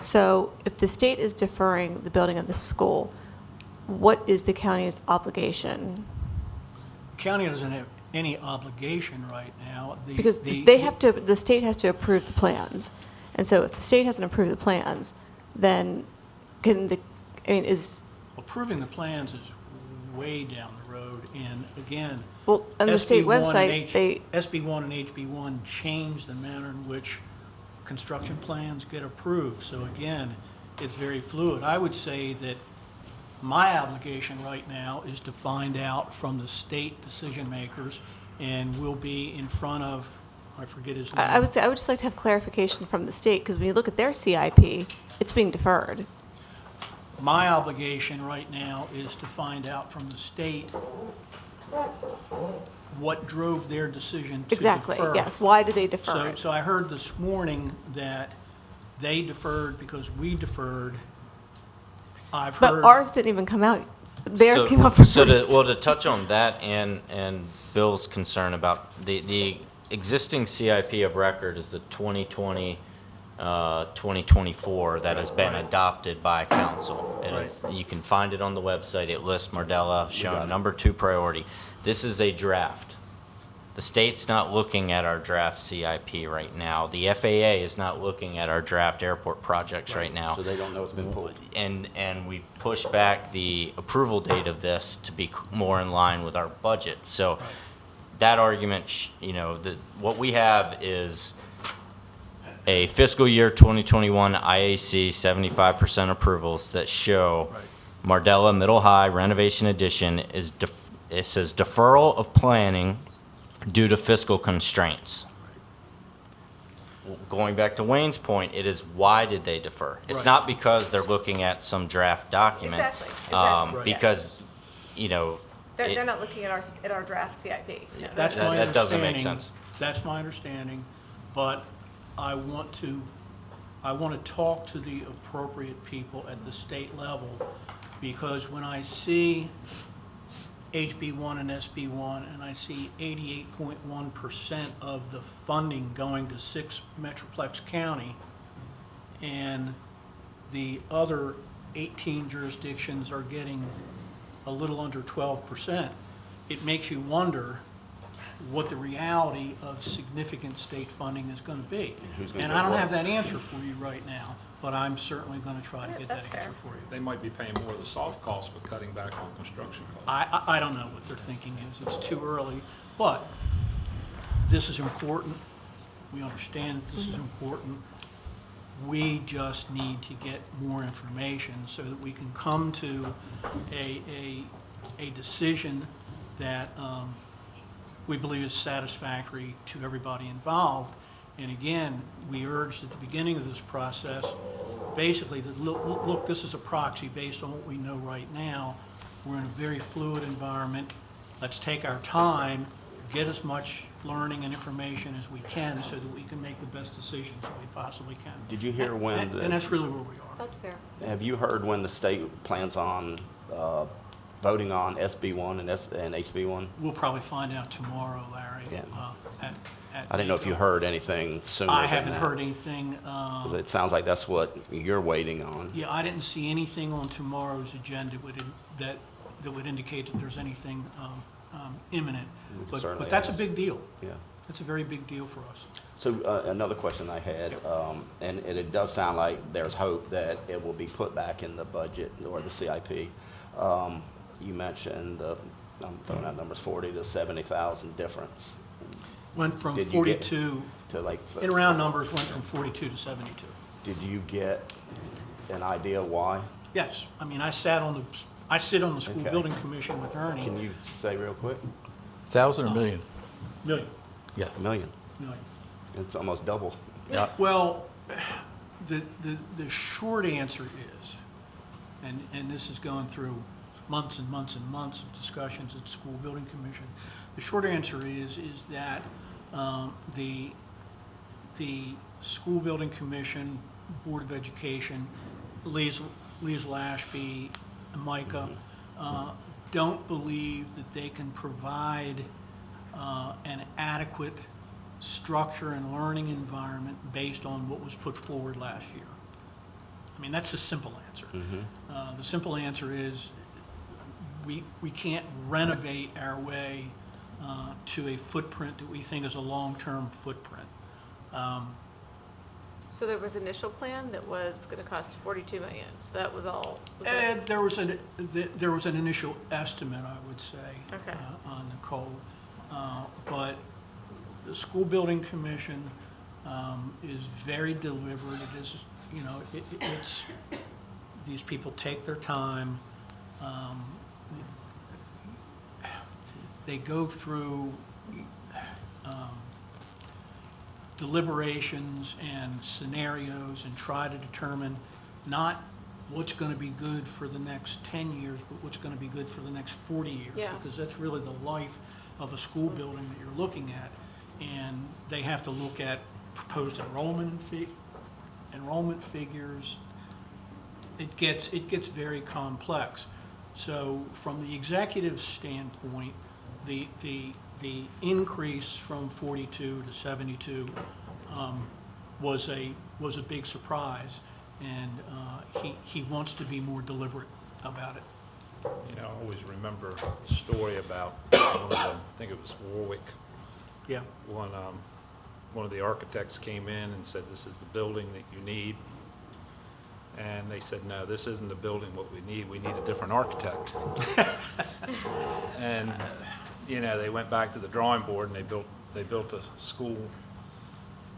S4: So if the state is deferring the building of the school, what is the county's obligation?
S12: The county doesn't have any obligation right now.
S4: Because the state has to approve the plans. And so if the state hasn't approved the plans, then is,
S12: Approving the plans is way down the road. And again,
S4: Well, on the state
S12: SB1 and
S4: website, they,
S12: SB1 and HB1 change the manner in which construction plans get approved. So again, it's very fluid. I would say that my obligation right now is to find out from the state decision makers, and we'll be in front of, I forget his name.
S4: I would say, I would just like to have clarification from the state, because when you look at their CIP, it's being deferred.
S12: My obligation right now is to find out from the state what drove their decision to defer.
S4: Exactly, yes. Why do they defer it?
S12: So I heard this morning that they deferred because we deferred. I've
S4: But
S12: heard.
S4: ours didn't even come out. Theirs
S3: So-
S4: came out first.
S3: So to touch on that and Bill's concern about the existing CIP of record is the 2020, 2024 that has been adopted by council. You can find it on the website. It lists Mardella shown number 2 priority. This is a draft. The state's not looking at our draft CIP right now. The FAA is not looking at our draft airport projects right now.
S1: So they don't know it's been pulled.
S3: And we pushed back the approval date of this to be more in line with our budget. So that argument, what we have is a fiscal year 2021 IAC 75% approvals that show Mardella Middle High renovation addition is, it says deferral of planning due to fiscal constraints. Going back to Wayne's point, it is why did they defer? It's
S12: Right.
S3: not because they're looking at some draft document.
S4: Exactly.
S3: Because,
S4: They're not looking at our draft CIP.
S12: That's my
S3: that doesn't make
S12: understanding.
S3: sense.
S12: That's my understanding, but I want to talk to the appropriate people at the state level, because when I see HB1 and SB1, and I see 88.1% of the funding going to 6 Metroplex County, and the other 18 jurisdictions are getting a little under 12%, it makes you wonder what the reality of significant state funding is going to be.
S1: who's gonna
S12: And
S1: do
S12: I don't
S1: what?
S12: have that answer for you right now, but I'm certainly going to try to get that
S4: that's fair.
S12: answer for you.
S5: They might be paying more of the soft costs, but cutting back on construction costs.
S12: I don't know what their thinking is. It's too early, but this is important. We understand this is important. We just need to get more information so that we can come to a decision that we believe is satisfactory to everybody involved. And again, we urged at the beginning of this process, basically, that look, this is a proxy based on what we know right now. We're in a very fluid environment. Let's take our time, get as much learning and information as we can so that we can make the best decisions that we possibly can.
S1: Did you hear when
S12: And that's really where we are.
S4: That's fair.
S1: Have you heard when the state plans on voting on SB1 and HB1?
S12: We'll probably find out tomorrow, Larry.
S1: Yeah.
S12: At
S1: I didn't know if you heard anything sooner
S12: I
S1: than
S12: haven't
S1: that.
S12: heard anything.
S1: 'Cause it sounds like that's what you're waiting on.
S12: Yeah, I didn't see anything on tomorrow's agenda that would indicate that there's anything imminent.
S1: We can
S12: But
S1: certainly
S12: that's a
S1: ask.
S12: big deal.
S1: Yeah.
S12: It's a very big deal for us.
S1: So another question I had, and it does sound like there's hope that it will be put back in the budget or the CIP. You mentioned, I'm throwing out numbers, 40 to 70,000 difference
S12: Went from
S1: Did you get-
S12: 42,
S1: to like.
S12: in round numbers, went from 42 to 72.
S1: Did you get an idea why?
S12: Yes, I mean, I sit on the school
S1: Okay.
S12: building commission with Ernie.
S1: Can you say real quick?
S11: 1,000 or million?
S12: Million,
S11: Yeah.
S1: A million.
S12: million.
S1: It's almost double.
S11: Yeah.
S12: Well, the short answer is, and this is going through months and months and months of discussions at the school building commission. The short answer is that the school building commission, Board of Education, Liesl Ashby, and Micah, don't believe that they can provide an adequate structure and learning environment based on what was put forward last year. I mean, that's the simple answer. The simple answer is we can't renovate our way to a footprint that we think is a long-term footprint.
S4: So there was initial plan that was going to cost 42 million, so that was all?
S12: There was an initial estimate, I would say,
S4: Okay.
S12: On Nicole. But the school building commission is very deliberate. It is, it's, these people take their time. They go through deliberations and scenarios and try to determine not what's going to be good for the next 10 years, but what's going to be good for the next 40 years.
S4: Yeah.
S12: Because that's really the life of a school building that you're looking at. And they have to look at proposed enrollment figures. It gets very complex. So from the executive standpoint, the increase from 42 to 72 was a big surprise, and he wants to be more deliberate about it.
S5: You know, I always remember the story about one of the, I think it was Warwick,
S12: Yeah.
S5: one of the architects came in and said, this is the building that you need. And they said, no, this isn't the building what we need a different architect. And, you know, they went back to the drawing board and they built a school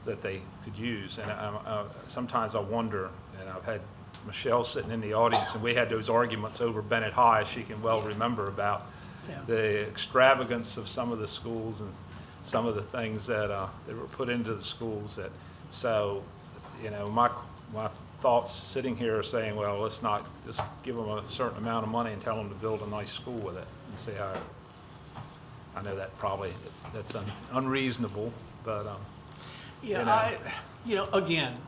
S5: that they could use. And sometimes I wonder, and I've had Michelle sitting in the audience, and we had those arguments over Bennett High, she can well remember, about
S12: Yeah.
S5: the extravagance of some of the schools and some of the things that were put into the schools. So, you know, my thoughts sitting here are saying, well, let's not just give them a certain amount of money and tell them to build a nice school with it and see how. I know that's unreasonable, but
S12: Yeah, again,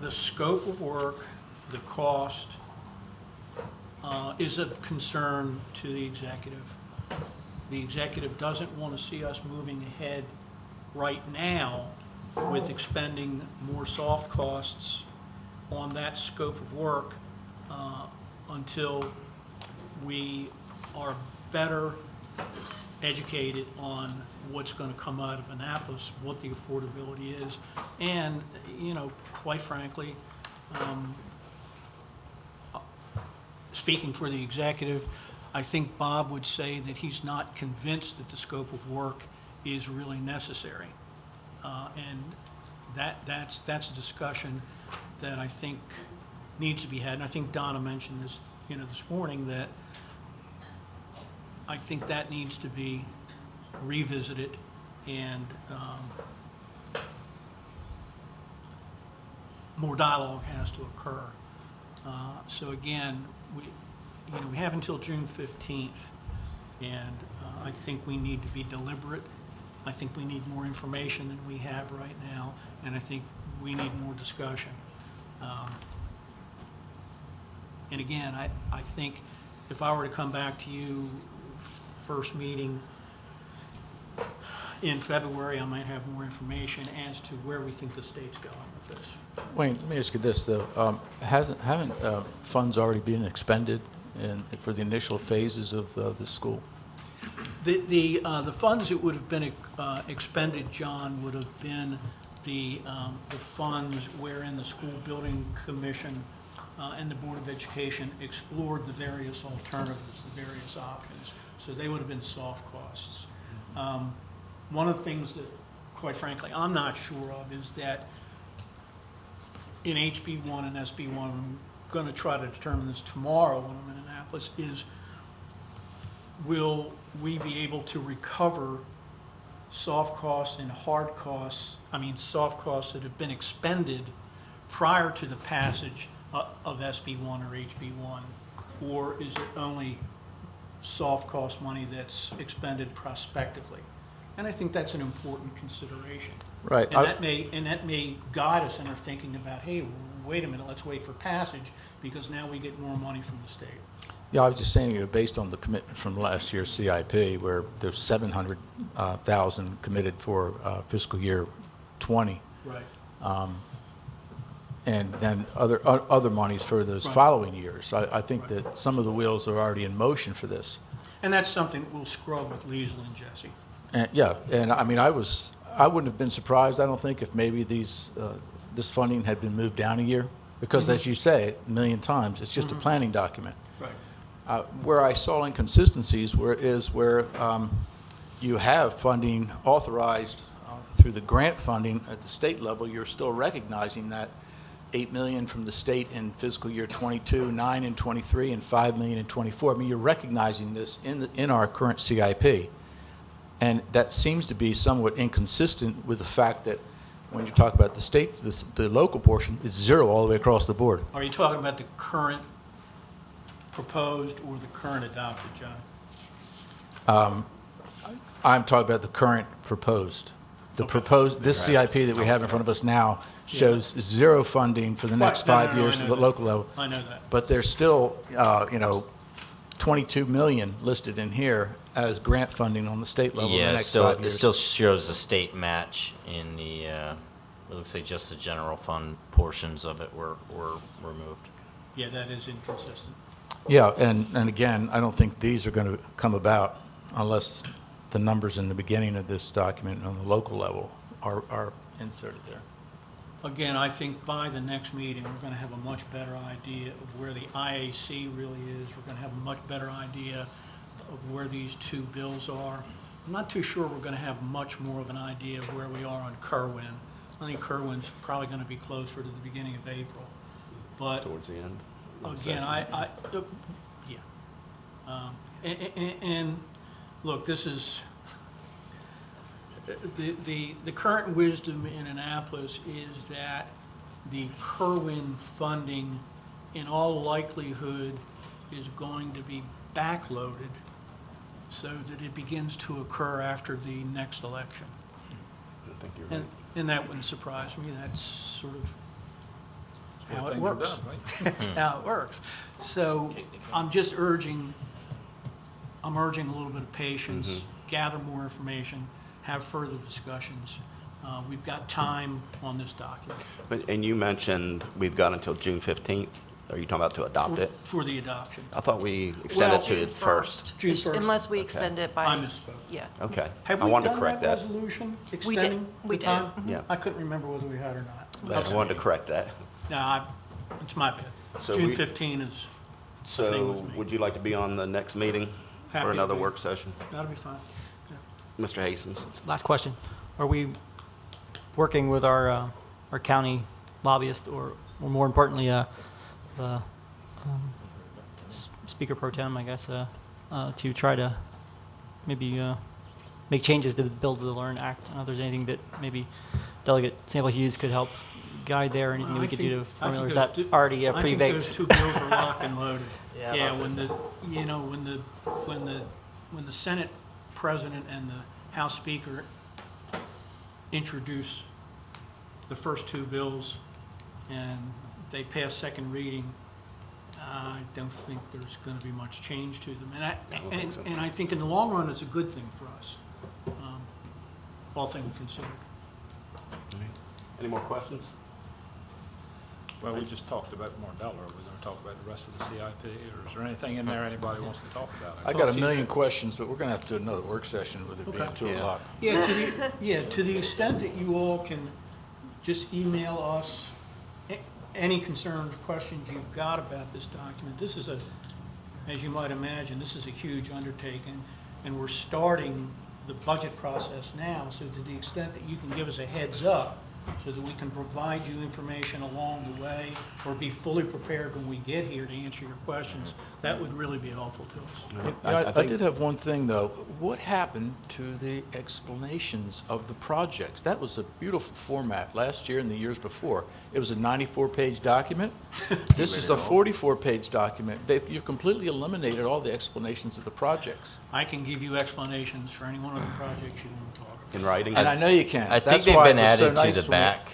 S12: the scope of work, the cost, is of concern to the executive. The executive doesn't want to see us moving ahead right now with expending more soft costs on that scope of work until we are better educated on what's going to come out of Annapolis, what the affordability is, and, quite frankly, speaking for the executive, I think Bob would say that he's not convinced that the scope of work is really necessary. And that's a discussion that I think needs to be had. And I think Donna mentioned this, this morning, that I think that needs to be revisited, and more dialogue has to occur. So again, we have until June 15th, and I think we need to be deliberate. I think we need more information than we have right now, and I think we need more discussion. And again, I think if I were to come back to you first meeting in February, I might have more information as to where we think the state's going with this.
S11: Wayne, let me ask you this, though. Haven't funds already been expended for the initial phases of the school?
S12: The funds that would have been expended, John, would have been the funds wherein the School Building Commission and the Board of Education explored the various alternatives, the various options. So they would have been soft costs. One of the things that, quite frankly, I'm not sure of is that in HB1 and SB1, I'm going to try to determine this tomorrow when I'm in Annapolis, is will we be able to recover soft costs and hard costs, soft costs that have been expended prior to the passage of SB1 or HB1? Or is it only soft cost money that's expended prospectively? And I think that's an important consideration.
S11: Right.
S12: And that may guide us in our thinking about, hey, wait a minute, let's wait for passage, because now we get more money from the state.
S11: Yeah, I was just saying, based on the commitment from last year's CIP, where there's $700,000 committed for fiscal year '20.
S12: Right.
S11: And then other monies for those
S12: Right.
S11: following years. I think
S12: Right.
S11: that some of the wheels are already in motion for this.
S12: And that's something we'll scrub with Liesl and Jesse.
S11: Yeah, and I mean, I wouldn't have been surprised, I don't think, if maybe this funding had been moved down a year, because as you say a million times, it's just a planning document.
S12: Right.
S11: Where I saw inconsistencies is where you have funding authorized through the grant funding at the state level. You're still recognizing that $8 million from the state in fiscal year '22, $9 million in '23, and $5 million in '24. I mean, you're recognizing this in our current CIP. And that seems to be somewhat inconsistent with the fact that when you talk about the state, the local portion is zero all the way across the board.
S12: Are you talking about the current proposed or the current adopted, John?
S11: I'm talking about the current proposed. The proposed, this CIP that we have in front of us now shows zero funding for the next
S12: Right. No,
S11: 5
S12: no,
S11: years
S12: I
S11: at
S12: know
S11: the
S12: that.
S11: local level.
S12: I know that.
S11: But there's still, 22 million listed in here as grant funding on the state level in the
S3: Yeah,
S11: next 5
S3: it
S11: years.
S3: still shows the state match in the, it looks like just the general fund portions of it were removed.
S12: Yeah, that is inconsistent.
S11: Yeah, and again, I don't think these are going to come about unless the numbers in the beginning of this document on the local level are inserted there.
S12: Again, I think by the next meeting, we're going to have a much better idea of where the IAC really is. We're going to have a much better idea of where these two bills are. I'm not too sure we're going to have much more of an idea of where we are on Kerwin. I think Kerwin's probably going to be closer to the beginning of April. But
S1: Towards the end.
S12: again, yeah. And look, this is, the current wisdom in Annapolis is that the Kerwin funding, in all likelihood, is going to be backloaded so that it begins to occur after the next election.
S1: I think you're right.
S12: And that wouldn't surprise me. That's sort of how it
S5: Things are
S12: works.
S5: done, right?
S12: That's how it works. So I'm just urging a little bit of patience, gather more information, have further discussions. We've got time on this document.
S1: And you mentioned we've got until June 15th. Are you talking about to adopt it?
S12: For the adoption.
S1: I thought we extended to
S2: June
S1: it first.
S12: June 1st.
S2: Unless we
S1: Okay.
S2: extend it
S12: I
S2: by,
S12: misspoke.
S2: yeah.
S1: Okay.
S12: Have
S1: I
S12: we
S1: wanted to
S12: done
S1: correct
S12: that
S1: that.
S12: resolution
S2: We did.
S12: extending
S2: We
S12: the
S2: did.
S12: time?
S1: Yeah.
S12: I couldn't remember whether we had or not.
S1: I wanted to correct that.
S12: No, it's my bad.
S1: So
S12: June
S1: we-
S12: 15 is, thing
S1: So
S12: with me.
S1: would you like to be on the next meeting
S12: Happy
S1: for
S12: to
S1: another
S12: be.
S1: work session?
S12: that'll be fine.
S1: Mr. Hastings?
S14: Last question. Are we working with our county lobbyist or more importantly, the Speaker Pro Tem, I guess, to try to maybe make changes to the Build to Learn Act? I don't know if there's anything that maybe Delegate Sample Hughes could help guide there, anything that we could do to formulate that already
S12: I think
S14: pre-baked?
S12: those two bills are locked and loaded.
S14: Yeah,
S12: Yeah,
S14: that's
S12: when the Senate President and the House Speaker introduce the first two bills and they pass second reading, I don't think there's going to be much change to them. And I think in the long run, it's a good thing for us, all things considered.
S1: Any more questions?
S5: Well, we just talked about Mardella. Are we going to talk about the rest of the CIP, or is there anything in there anybody wants to talk about?
S11: I got a million questions, but we're going to have to do another work session with it being
S12: Okay.
S11: 2 o'clock.
S12: Yeah, to the extent that you all can just email us any concerns, questions you've got about this document. This is as you might imagine, this is a huge undertaking, and we're starting the budget process now, so to the extent that you can give us a heads up so that we can provide you information along the way or be fully prepared when we get here to answer your questions, that would really be helpful to us.
S11: I did have one thing, though. What happened to the explanations of the projects? That was a beautiful format last year and the years before. It was a 94-page document. This is a 44-page document. You've completely eliminated all the explanations of the projects.
S12: I can give you explanations for any one of the projects you want to talk about.
S1: In writing?
S11: And I know you can.
S3: I think
S11: That's
S3: they've
S11: why
S3: been
S11: it was so
S3: added to
S11: nice
S3: the
S11: when we-
S3: back.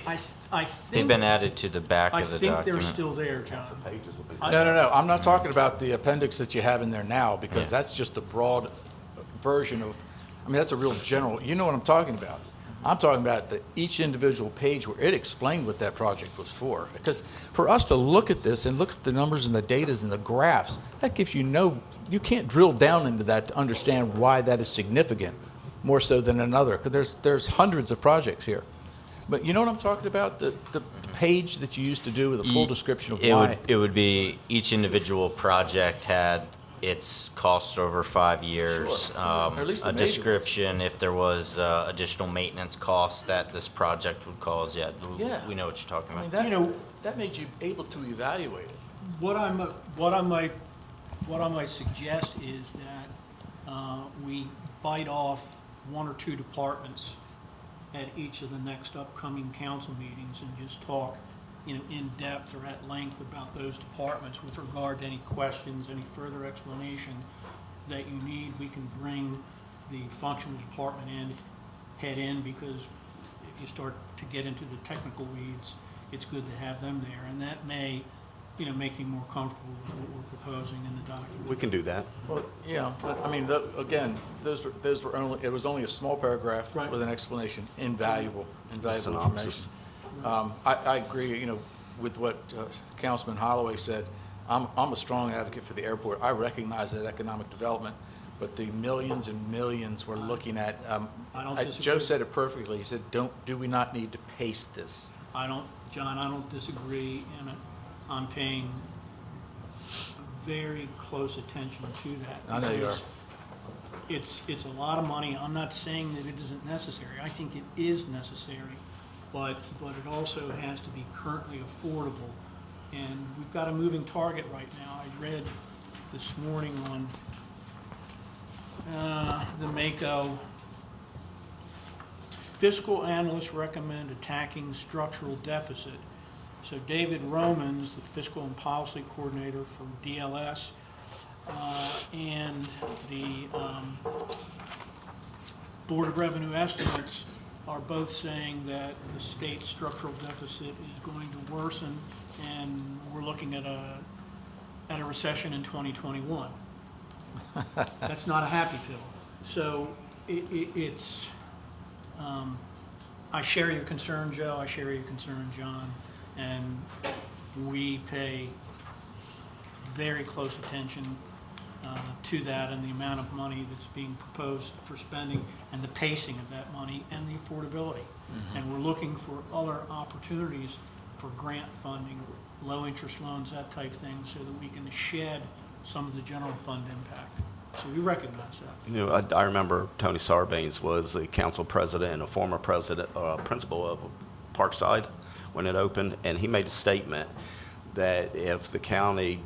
S12: I
S3: They've
S12: think,
S3: been added to the back
S12: I
S3: of the
S12: think they're
S3: document.
S12: still there, John.
S1: Pages have been-
S11: No. I'm not talking about the appendix that you have in there now, because
S3: Yeah.
S11: that's just a broad version of, I mean, that's a real general, you know what I'm talking about. I'm talking about each individual page where it explained what that project was for. Because for us to look at this and look at the numbers and the datas and the graphs, that gives you you can't drill down into that to understand why that is significant. more so than another, because there's hundreds of projects here. But you know what I'm talking about? The page that you used to do with a full description of why.
S3: It would be, each individual project had its cost over 5 years.
S11: Sure. Or at least the
S3: A
S11: major
S3: description, if there was additional maintenance costs that this project would cause,
S11: Yeah.
S3: we know what you're talking
S11: I mean,
S3: about.
S11: that made you able to evaluate it.
S12: What I might suggest is that we bite off one or two departments at each of the next upcoming council meetings and just talk, in depth or at length about those departments with regard to any questions, any further explanation that you need. We can bring the functional department head in, because if you start to get into the technical weeds, it's good to have them there, and that may, make you more comfortable with what we're proposing in the document.
S1: We can do that.
S11: Well, yeah, but I mean, again, those were only, it was only a small paragraph
S12: Right.
S11: with an explanation, invaluable information.
S1: Synopsis.
S11: I agree, with what Councilman Holloway said. I'm a strong advocate for the airport. I recognize that economic development, but the millions and millions we're looking at,
S12: I don't
S11: Joe
S12: disagree.
S11: said it perfectly. He said, do we not need to pace this?
S12: John, I don't disagree, and I'm paying very close attention to that.
S11: I know you are.
S12: because It's a lot of money. I'm not saying that it isn't necessary. I think it is necessary, but it also has to be currently affordable. And we've got a moving target right now. I read this morning on the Mako, fiscal analysts recommend attacking structural deficit. So David Romans, the fiscal and policy coordinator for DLS, and the Board of Revenue Estimates are both saying that the state structural deficit is going to worsen, and we're looking at a recession in 2021. That's not a happy pill. So it's, I share your concern, Joe, I share your concern, John, and we pay very close attention to that and the amount of money that's being proposed for spending and the pacing of that money and the affordability. And we're looking for other opportunities for grant funding, low-interest loans, that type thing, so that we can shed some of the general fund impact. So we recognize that.
S1: I remember Tony Sarbanes was the council president and a former principal of Parkside when it opened, and he made a statement that if the county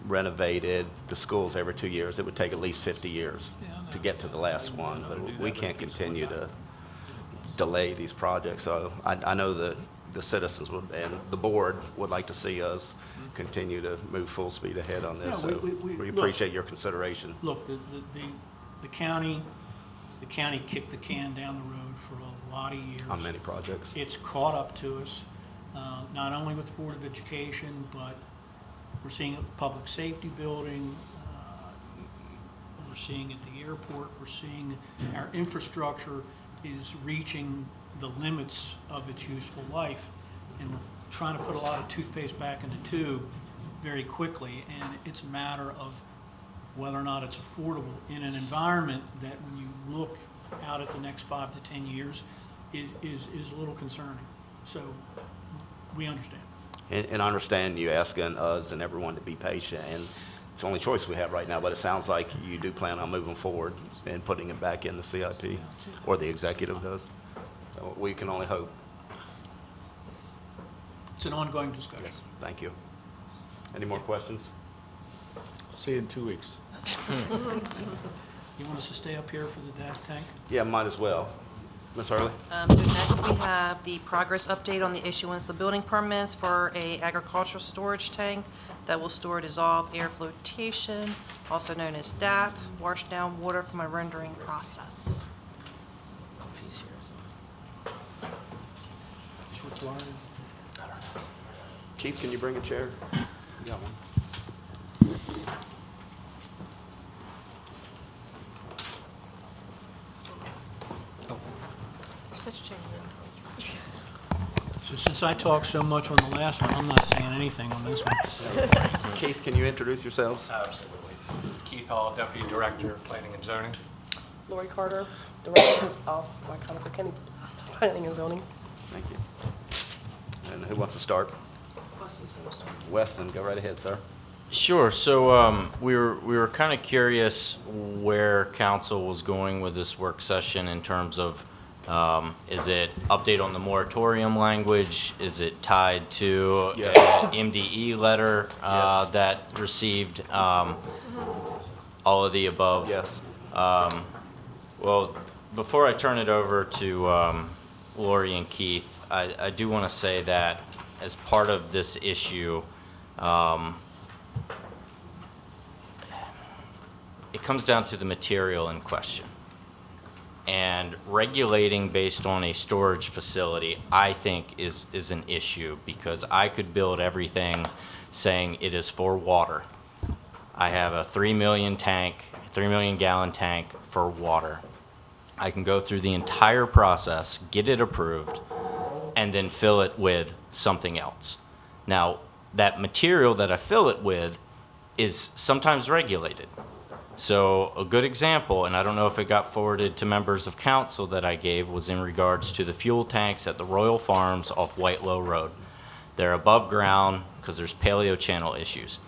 S1: renovated the schools every 2 years, it would take at least 50 years to get to the last one. But we can't continue to delay these projects. So I know that the citizens would, and the board would like to see us continue to move full speed ahead on this.
S12: Yeah,
S1: So we
S12: look,
S1: appreciate your consideration.
S12: Look, the county kicked the can down the road for a lot of years.
S1: On many projects.
S12: It's caught up to us, not only with the Board of Education, but we're seeing it with the Public Safety Building, we're seeing at the airport, we're seeing our infrastructure is reaching the limits of its useful life, and we're trying to put a lot of toothpaste back in the tube very quickly, and it's a matter of whether or not it's affordable in an environment that, when you look out at the next 5 to 10 years, is a little concerning. So we understand.
S1: And I understand you asking us and everyone to be patient, and it's the only choice we have right now, but it sounds like you do plan on moving forward and putting it back in the CIP, or the executive does. So we can only hope.
S12: It's an ongoing discussion.
S1: Yes, thank you. Any more questions?
S11: See you in 2 weeks.
S12: You want us to stay up here for the DAF tank?
S1: Yeah, might as well. Ms. Hurley?
S2: So next, we have the progress update on the issuance of building permits for a agricultural storage tank that will store dissolved air flotation, also known as DAP, wash down water from a rendering process.
S12: What's wrong?
S1: Keith, can you bring a chair? You got one.
S2: Such a change.
S12: So since I talked so much on the last one, I'm not saying anything on this one.
S1: Keith, can you introduce yourselves?
S15: Absolutely. Keith Hall, Deputy Director of Planning and Zoning. Lori Carter, Director of Wicomico County Planning and Zoning.
S1: Thank you. And who wants to start? Weston, go right ahead, sir.
S3: Sure. So we were kind of curious where council was going with this work session in terms of is it update on the moratorium language? Is it tied to
S1: Yes.
S3: an MDE letter
S1: Yes.
S3: that received all of the above?
S1: Yes.
S3: Well, before I turn it over to Lori and Keith, I do want to say that as part of this issue, it comes down to the material in question. And regulating based on a storage facility, I think, is an issue, because I could build everything saying it is for water. I have a 3 million gallon tank for water. I can go through the entire process, get it approved, and then fill it with something else. Now, that material that I fill it with is sometimes regulated. So a good example, and I don't know if it got forwarded to members of council that I gave, was in regards to the fuel tanks at the Royal Farms off White Low Road. They're above ground because there's paleo channel issues.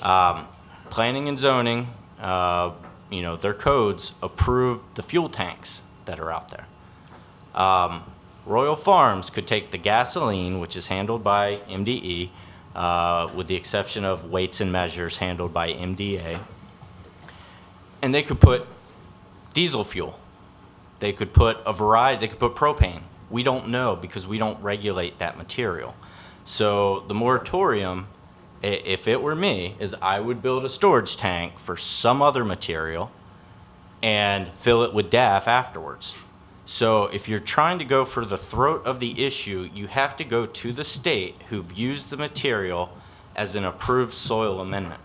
S3: Planning and zoning, their codes approve the fuel tanks that are out there. Royal Farms could take the gasoline, which is handled by MDE, with the exception of weights and measures handled by MDA, and they could put diesel fuel. They could put a variety, they could put propane. We don't know because we don't regulate that material. So the moratorium, if it were me, is I would build a storage tank for some other material and fill it with DAF afterwards. So if you're trying to go for the throat of the issue, you have to go to the state who've used the material as an approved soil amendment.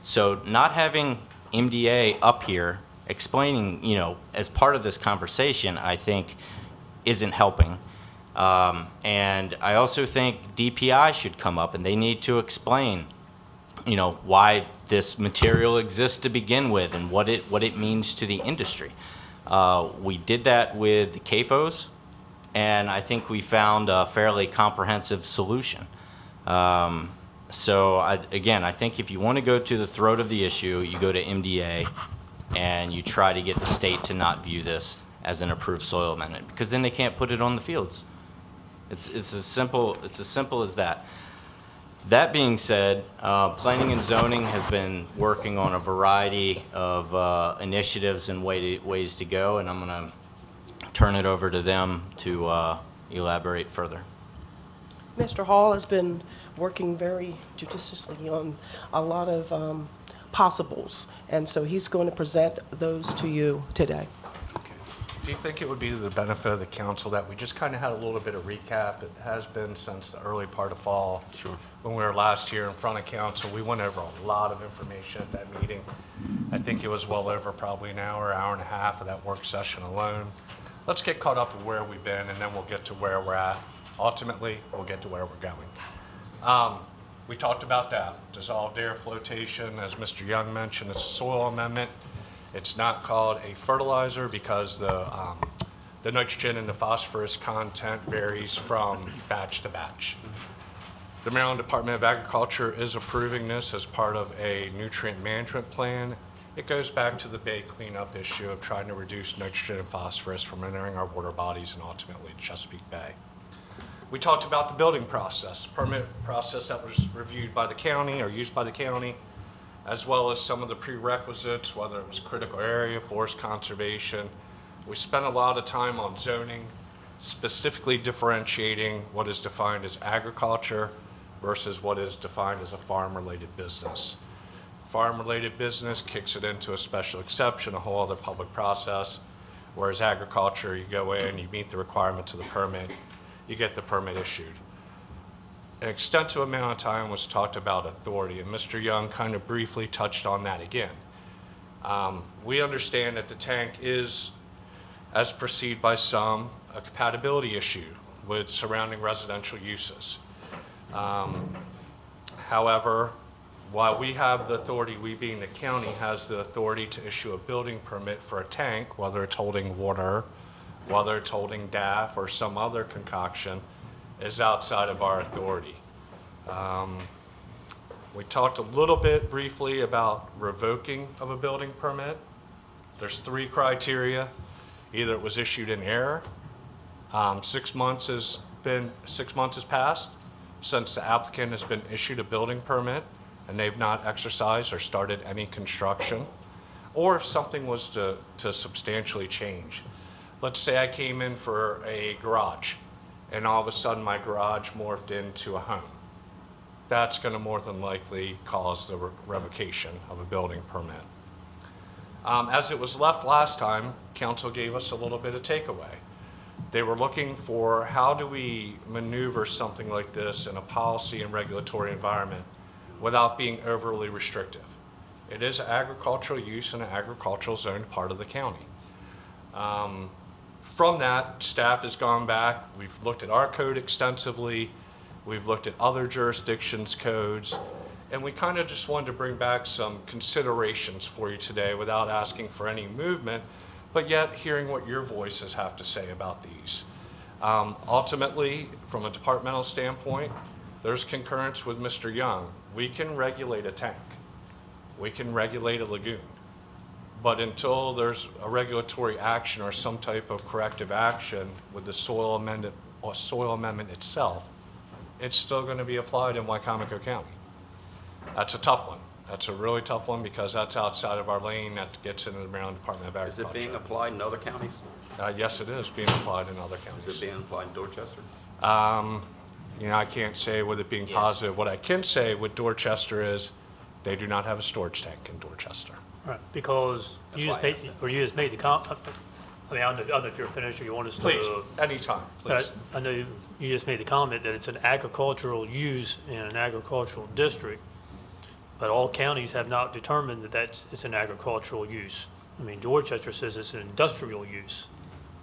S3: So not having MDA up here explaining, as part of this conversation, I think isn't helping. And I also think DPI should come up and they need to explain, why this material exists to begin with and what it means to the industry. We did that with the CAFOs, and I think we found a fairly comprehensive solution. So I think if you want to go to the throat of the issue, you go to MDA and you try to get the state to not view this as an approved soil amendment, because then they can't put it on the fields. It's as simple as that. That being said, planning and zoning has been working on a variety of initiatives and ways to go, and I'm going to turn it over to them to elaborate further.
S15: Mr. Hall has been working very judiciously on a lot of possibles, and so he's going to present those to you today.
S16: Do you think it would be to the benefit of the council that we just kind of had a little bit of recap? It has been since the early part of fall.
S1: Sure.
S16: When we were last here in front of council, we went over a lot of information at that meeting. I think it was well over probably an hour and a half of that work session alone. Let's get caught up with where we've been, and then we'll get to where we're at. Ultimately, we'll get to where we're going. We talked about that, dissolved air flotation. As Mr. Young mentioned, it's a soil amendment. It's not called a fertilizer because the nitrogen and the phosphorus content varies from batch to batch. The Maryland Department of Agriculture is approving this as part of a nutrient management plan. It goes back to the Bay cleanup issue of trying to reduce nitrogen and phosphorus from entering our water bodies and ultimately Chesapeake Bay. We talked about the building process, permit process that was reviewed by the county or used by the county, as well as some of the prerequisites, whether it was critical area, forest conservation. We spent a lot of time on zoning, specifically differentiating what is defined as agriculture versus what is defined as a farm-related business. Farm-related business kicks it into a special exception, a whole other public process, whereas agriculture, you go in, you meet the requirements of the permit, you get the permit issued. An extensive amount of time was talked about authority, and Mr. Young kind of briefly touched on that again. We understand that the tank is, as perceived by some, a compatibility issue with surrounding residential uses. However, while we have the authority, we being the county, has the authority to issue a building permit for a tank, whether it's holding water, whether it's holding DAF or some other concoction, is outside of our authority. We talked a little bit briefly about revoking of a building permit. There's 3 criteria. Either it was issued in error, 6 months has passed since the applicant has been issued a building permit and they've not exercised or started any construction, or if something was to substantially change. Let's say I came in for a garage and all of a sudden my garage morphed into a home. That's going to more than likely cause the revocation of a building permit. As it was left last time, council gave us a little bit of takeaway. They were looking for how do we maneuver something like this in a policy and regulatory environment without being overly restrictive. It is agricultural use in an agricultural zoned part of the county. From that, staff has gone back. We've looked at our code extensively. We've looked at other jurisdictions' codes. And we kind of just wanted to bring back some considerations for you today without asking for any movement, but yet hearing what your voices have to say about these. Ultimately, from a departmental standpoint, there's concurrence with Mr. Young. We can regulate a tank. We can regulate a lagoon. But until there's a regulatory action or some type of corrective action with the soil amendment itself, it's still going to be applied in Wicomico County. That's a tough one. That's a really tough one because that's outside of our lane. That gets into the Maryland Department of
S1: Is
S16: Agriculture.
S1: it being applied in other counties?
S16: Yes, it is being applied in other counties.
S1: Is it being applied in Dorchester?
S16: I can't say with it being positive. What I can say with Dorchester is they do not have a storage tank in Dorchester.
S9: Right, because
S1: That's
S9: you just
S1: why I
S9: made,
S1: asked.
S9: or you just made the I mean, I don't know if you're finished or you want us to.
S16: Please, anytime, please.
S9: I know you just made the comment that it's an agricultural use in an agricultural district, but all counties have not determined that it's an agricultural use. I mean, Dorchester says it's an industrial use.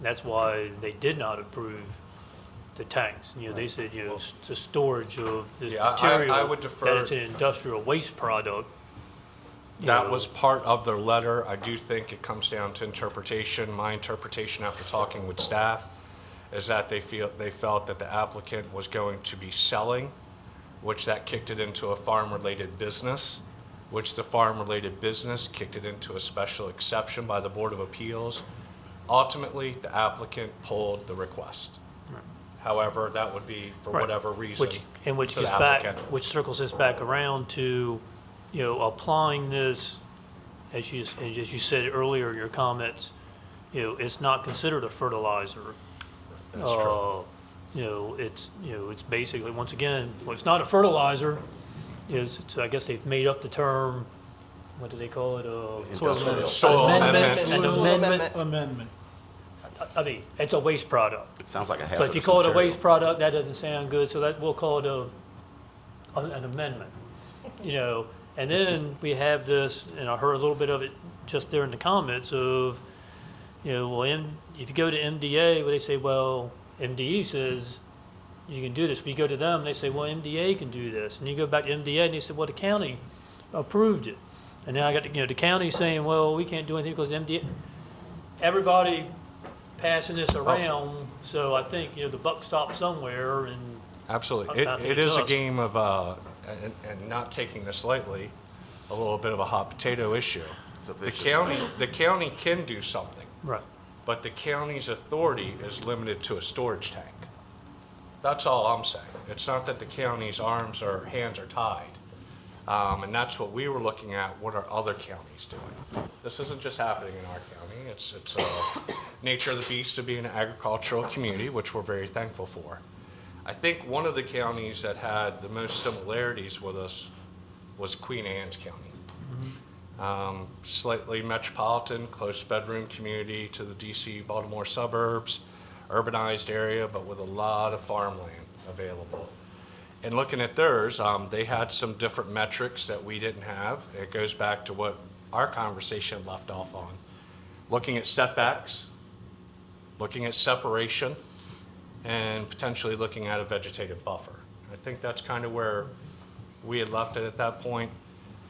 S9: That's why they did not approve the tanks. They said, it's the storage of this
S16: Yeah,
S9: material.
S16: I would defer-
S9: That it's an industrial waste product.
S16: That was part of their letter. I do think it comes down to interpretation. My interpretation after talking with staff is that they felt that the applicant was going to be selling, which that kicked it into a farm-related business, which the farm-related business kicked it into a special exception by the Board of Appeals. Ultimately, the applicant pulled the request. However, that would be for
S9: Right.
S16: whatever reason.
S9: Which
S16: to the
S9: gets back,
S16: applicant.
S9: which circles us back around to, applying this, as you said earlier in your comments, it's not considered a fertilizer.
S16: That's true.
S9: It's basically, once again, well, it's not a fertilizer. I guess they've made up the term, what do they call it?
S1: Industrial.
S16: Soil amendment.
S9: An
S15: Soil
S9: amendment.
S12: Amendment.
S9: I mean, it's a waste product.
S1: It sounds like a
S9: But
S1: hazardous
S9: if you call it a
S1: material.
S9: waste product, that doesn't sound good, so we'll call it an amendment, And then we have this, and I heard a little bit of it just there in the comments of, if you go to MDA, they say, well, MDE says you can do this. When you go to them, they say, well, MDA can do this. And you go back to MDA, and they say, well, the county approved it. And now I got, the county saying, well, we can't do anything because MDA, everybody passing this around, so I think, the buck stops somewhere, and
S16: Absolutely.
S9: I think
S16: It
S9: it's
S16: is a
S9: us.
S16: game of, and not taking this lightly, a little bit of a hot potato issue.
S1: It's a
S16: The
S1: vicious
S16: the county can do something,
S9: right.
S16: but the county's authority is limited to a storage tank. That's all I'm saying. It's not that the county's arms or hands are tied. And that's what we were looking at, what are other counties doing? This isn't just happening in our county. It's nature of the beast of being an agricultural community, which we're very thankful for. I think one of the counties that had the most similarities with us was Queen Anne's County. Slightly metropolitan, close bedroom community to the DC, Baltimore suburbs, urbanized area, but with a lot of farmland available. And looking at theirs, they had some different metrics that we didn't have. It goes back to what our conversation left off on. Looking at setbacks, looking at separation, and potentially looking at a vegetative buffer. I think that's kind of where we had left it at that point.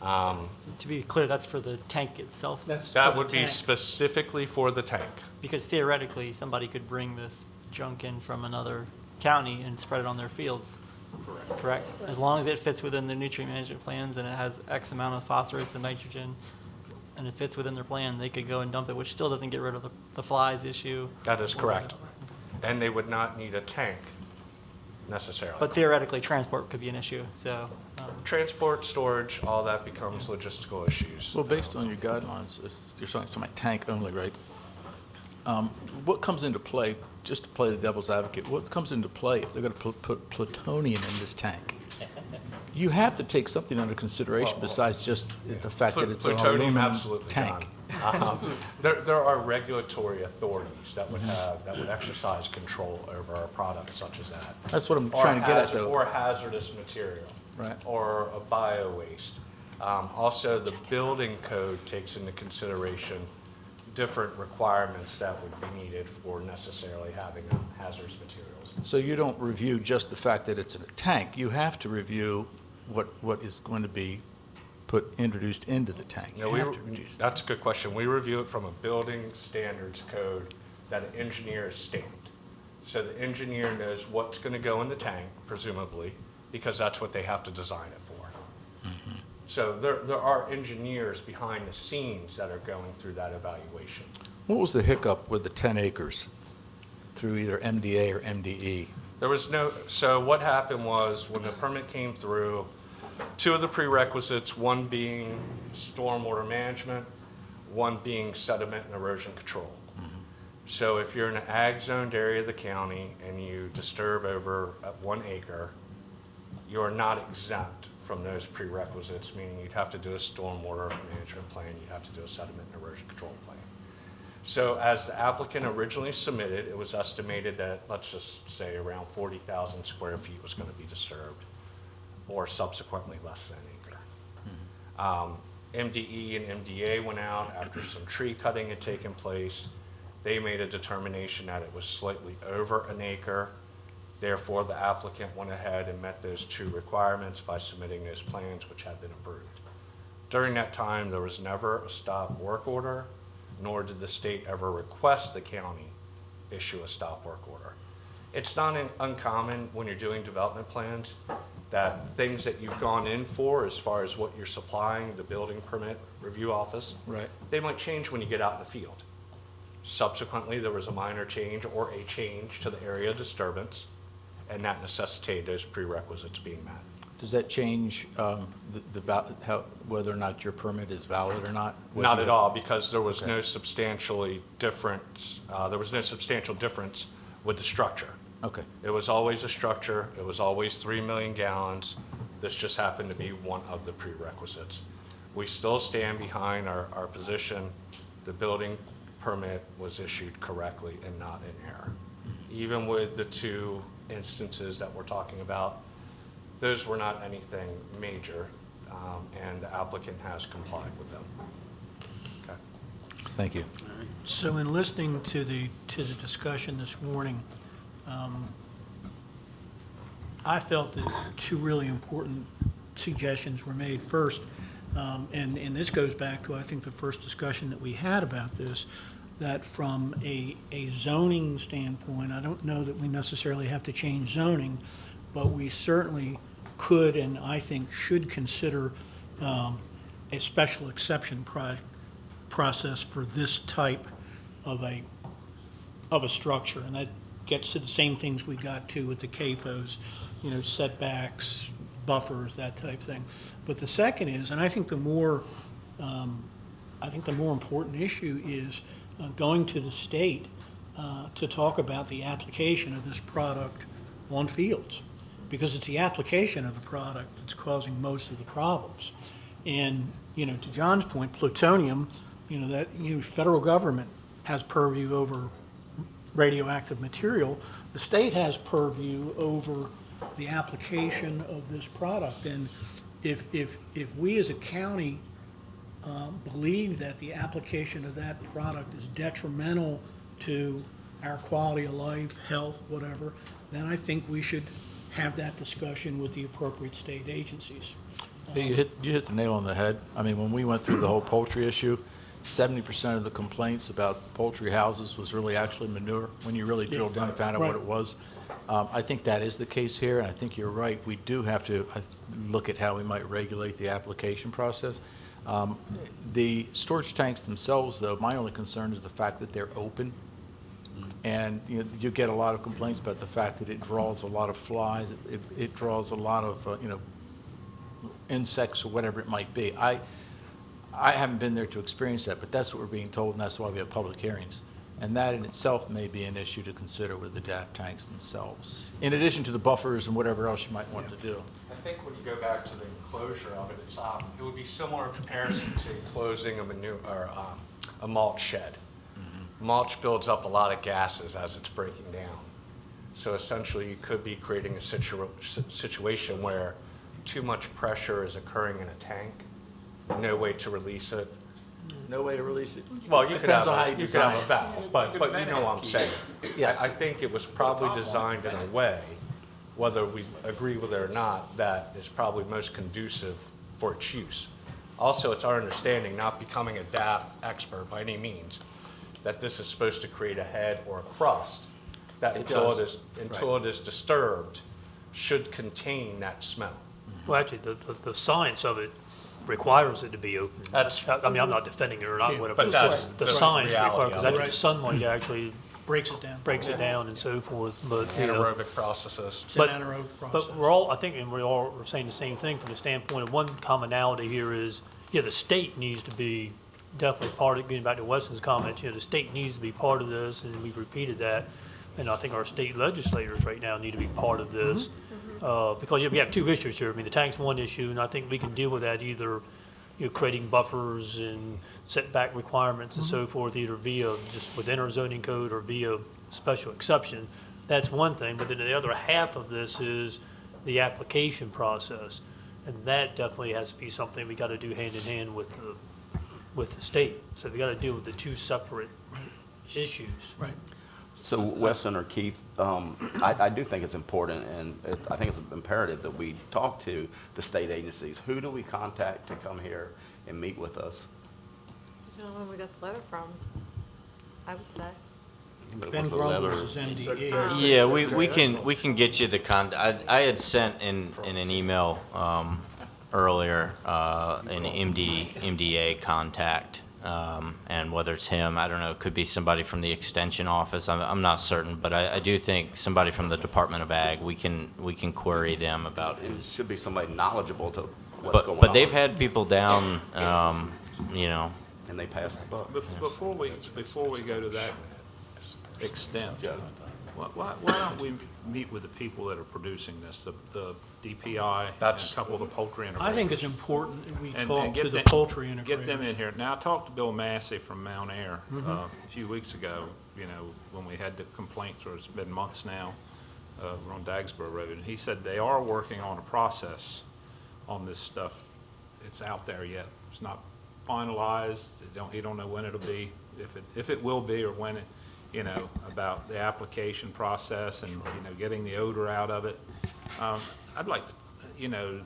S14: To be clear, that's for the tank itself?
S16: That would be specifically for the tank.
S14: Because theoretically, somebody could bring this junk in from another county and spread it on their fields. Correct? As long as it fits within the nutrient management plans and it has X amount of phosphorus and nitrogen, and it fits within their plan, they could go and dump it, which still doesn't get rid of the flies issue.
S16: That is correct. And they would not need a tank necessarily.
S14: But theoretically, transport could be an issue, so.
S16: Transport, storage, all that becomes logistical issues.
S11: Well, based on your guidelines, if you're talking about tank only, right? What comes into play, just to play the devil's advocate, what comes into play if they're going to put plutonium in this tank? You have to take something under consideration besides just the fact that it's an
S16: Plutonium,
S11: aluminum
S16: absolutely,
S11: tank.
S16: John. There are regulatory authorities that would exercise control over a product such as that.
S11: That's what I'm trying to get at, though.
S16: Or hazardous material.
S11: Right.
S16: Or a bio-waste. Also, the building code takes into consideration different requirements that would be needed for necessarily having hazardous materials.
S11: So you don't review just the fact that it's in a tank. You have to review what is going to be introduced into the tank.
S16: No, that's a good question. We review it from a building standards code that an engineer has stamped. So the engineer knows what's going to go in the tank, presumably, because that's what they have to design it for.
S11: Mm-hmm.
S16: So there are engineers behind the scenes that are going through that evaluation.
S11: What was the hiccup with the 10 acres through either MDA or MDE?
S16: So what happened was when the permit came through, two of the prerequisites, one being stormwater management, one being sediment and erosion control. So if you're in an ag zoned area of the county and you disturb over 1 acre, you're not exempt from those prerequisites, meaning you'd have to do a stormwater management plan, you'd have to do a sediment and erosion control plan. So as the applicant originally submitted, it was estimated that, let's just say, around 40,000 square feet was going to be disturbed, or subsequently less than an acre. MDE and MDA went out after some tree cutting had taken place. They made a determination that it was slightly over an acre. Therefore, the applicant went ahead and met those two requirements by submitting those plans, which had been approved. During that time, there was never a stop work order, nor did the state ever request the county issue a stop work order. It's not uncommon when you're doing development plans that things that you've gone in for, as far as what you're supplying, the building permit review office,
S11: Right.
S16: they might change when you get out in the field. Subsequently, there was a minor change or a change to the area of disturbance, and that necessitated those prerequisites being met.
S11: Does that change whether or not your permit is valid or not?
S16: Not at all, because there was no substantial difference with the structure.
S11: Okay.
S16: It was always a structure, it was always 3 million gallons. This just happened to be one of the prerequisites. We still stand behind our position. The building permit was issued correctly and not in error. Even with the two instances that we're talking about, those were not anything major, and the applicant has complied with them. Okay.
S11: Thank you.
S12: So in listening to the discussion this morning, I felt that two really important suggestions were made. First, and this goes back to, I think, the first discussion that we had about this, that from a zoning standpoint, I don't know that we necessarily have to change zoning, but we certainly could and I think should consider a special exception process for this type of a structure. And that gets to the same things we got to with the CAFOs, setbacks, buffers, that type thing. But the second is, and I think the more important issue is going to the state to talk about the application of this product on fields, because it's the application of the product that's causing most of the problems. And, to John's point, plutonium, federal government has purview over radioactive material. The state has purview over the application of this product. And if we as a county believe that the application of that product is detrimental to our quality of life, health, whatever, then I think we should have that discussion with the appropriate state agencies.
S11: You hit the nail on the head. I mean, when we went through the whole poultry issue, 70% of the complaints about poultry houses was really actually manure, when you really drilled down and found out what
S12: Right.
S11: it was. I think that is the case here, and I think you're right. We do have to look at how we might regulate the application process. The storage tanks themselves, though, my only concern is the fact that they're open. And you get a lot of complaints about the fact that it draws a lot of flies, it draws a lot of, insects or whatever it might be. I haven't been there to experience that, but that's what we're being told, and that's why we have public hearings. And that in itself may be an issue to consider with the DAP tanks themselves, in addition to the buffers and whatever else you might want to do.
S16: I think when you go back to the enclosure of it, it would be similar in comparison to enclosing a manure, or a mulch shed. Mulch builds up a lot of gases as it's breaking down. So essentially, you could be creating a situation where too much pressure is occurring in a tank, no way to release it.
S11: No way to release it.
S16: Well, you could have
S11: Depends on how you
S16: a
S11: design it.
S16: valve, but you know what I'm saying.
S11: Yeah.
S16: I think it was probably designed in a way, whether we agree with it or not, that is probably most conducive for its use. Also, it's our understanding, not becoming a DAP expert by any means, that this is supposed to create a head or a crust that
S11: It
S16: until
S11: does.
S16: until it is disturbed, should contain that smell.
S9: Well, actually, the science of it requires it to be open.
S16: That's-
S9: I mean, I'm not defending it or not, whatever,
S16: but
S9: it's
S16: that's
S9: just the
S16: the
S9: science
S16: reality
S9: requires, because
S16: of it.
S9: actually the sunlight actually
S12: Breaks it down.
S9: breaks it down and so forth, but, you know.
S16: Anaerobic processes.
S12: It's an anaerobic process.
S9: But we're all, I think, and we all are saying the same thing from the standpoint of one commonality here is, the state needs to be definitely part of, getting back to Weston's comments, the state needs to be part of this, and we've repeated that. And I think our state legislators right now need to be part of this. Because we have two issues here. I mean, the tank's one issue, and I think we can deal with that either, creating buffers and setback requirements and so forth, either via just within our zoning code or via special exception. That's one thing, but then the other half of this is the application process. And that definitely has to be something we gotta do hand in hand with the state. So we gotta deal with the two separate issues.
S12: Right.
S1: So Weston or Keith, I do think it's important, and I think it's imperative that we talk to the state agencies. Who do we contact to come here and meet with us?
S4: The gentleman we got the letter from, I would say.
S1: But it
S12: Ben
S1: was a letter-
S12: Grumbles is MDE.
S3: Yeah, we can get you the I had sent in an email earlier an MDA contact, and whether it's him, I don't know, it could be somebody from the extension office. I'm not certain, but I do think somebody from the Department of Ag. We can query them about.
S1: It should be somebody knowledgeable to what's going on.
S3: But they've had people down,
S1: And they passed the buck.
S5: Before we go to that extent,
S1: Joe.
S5: why don't we meet with the people that are producing this, the DPI, and a
S16: That's-
S5: couple of the poultry
S12: I
S5: integrators?
S12: think it's important that we
S5: And
S12: talk
S5: get
S12: to the
S5: them-
S12: poultry integrators.
S5: Get them in here. Now, I talked to Bill Massey from Mount Air a few weeks ago, when we had the complaints, or it's been months now, we're on Dagsboro Road, and he said they are working on a process on this stuff. It's out there yet. It's not finalized. He don't know when it'll be, if it will be, or when it, about the application process and, getting the odor out of it. I'd like,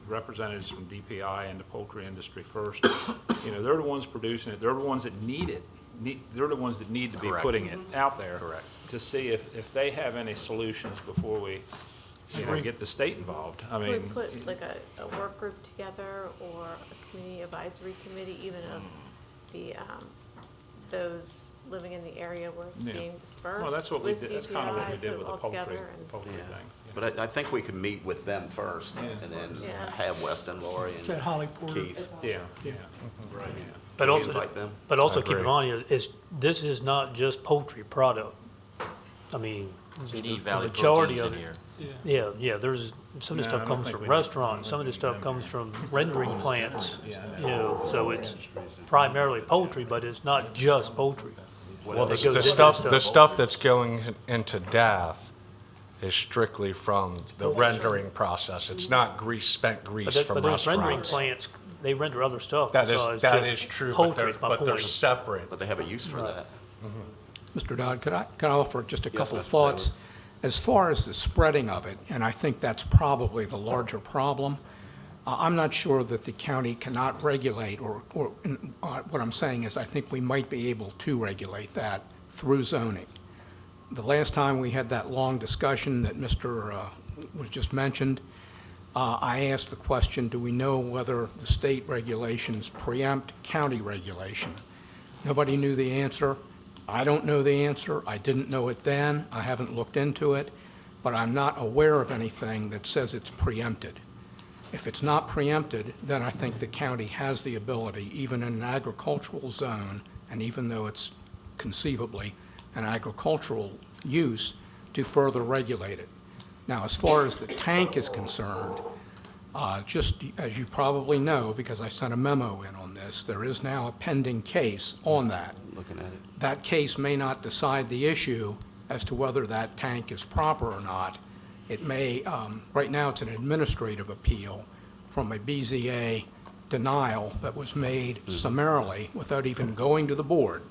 S5: representatives from DPI and the poultry industry first. They're the ones producing it. They're the ones that need it. They're the ones that need to be
S3: Correct.
S5: putting it out there.
S3: Correct.
S5: To see if they have any solutions before we, get the state involved. I
S4: Could we
S5: mean,
S4: put like a work group together or a community advisory committee, even of the, those living in the area where it's
S5: Yeah.
S4: being dispersed?
S5: well, that's what we
S4: with
S5: did. That's kind of what we
S4: DPI,
S5: did
S4: put
S5: with
S4: it
S5: the
S4: all
S5: poultry
S4: together and-
S5: thing.
S1: But I think we could meet with them first, and
S5: Yes.
S1: then
S4: Yeah.
S1: have Weston, Lori,
S12: Is that
S1: and
S12: Holly Porter?
S1: Keith.
S5: Yeah,
S12: Yeah.
S5: right.
S9: But
S1: Can we
S9: also,
S1: invite them?
S9: but also
S3: I
S9: keep in
S3: agree.
S9: mind, this is not just poultry product. I mean,
S10: CD
S9: the
S10: Valley
S9: majority
S10: Proteins
S9: of
S10: in
S9: it.
S10: here.
S9: Yeah, there's, some of this
S5: No, I
S9: stuff
S5: don't
S9: comes
S5: think
S9: from
S5: we need-
S9: restaurants, some of this stuff comes from rendering plants,
S5: Yeah.
S9: so it's primarily poultry, but it's not just poultry.
S16: Well,
S9: That
S16: the
S9: goes into
S16: the stuff that's going into DAF is strictly from the rendering process. It's not spent grease from
S9: But those rendering
S16: restaurants.
S9: plants, they render other stuff
S16: That
S9: besides
S16: is
S9: just
S16: true,
S9: poultry, is my
S16: but they're
S9: point.
S16: separate.
S1: But they have a use for that.
S13: Mr. Dodd, could I offer just a
S1: Yes,
S13: couple of
S1: Mr.
S13: thoughts? As far as the spreading of it, and I think that's probably the larger problem, I'm not sure that the county cannot regulate, or what I'm saying is I think we might be able to regulate that through zoning. The last time we had that long discussion that Mr. was just mentioned, I asked the question, do we know whether the state regulations preempt county regulation? Nobody knew the answer. I don't know the answer. I didn't know it then. I haven't looked into it, but I'm not aware of anything that says it's preempted. If it's not preempted, then I think the county has the ability, even in an agricultural zone, and even though it's conceivably an agricultural use, to further regulate it. Now, as far as the tank is concerned, just as you probably know, because I sent a memo in on this, there is now a pending case on that.
S1: Looking at it.
S13: That case may not decide the issue as to whether that tank is proper or not. It may, right now it's an administrative appeal from a BZA denial that was made summarily without even going to the board.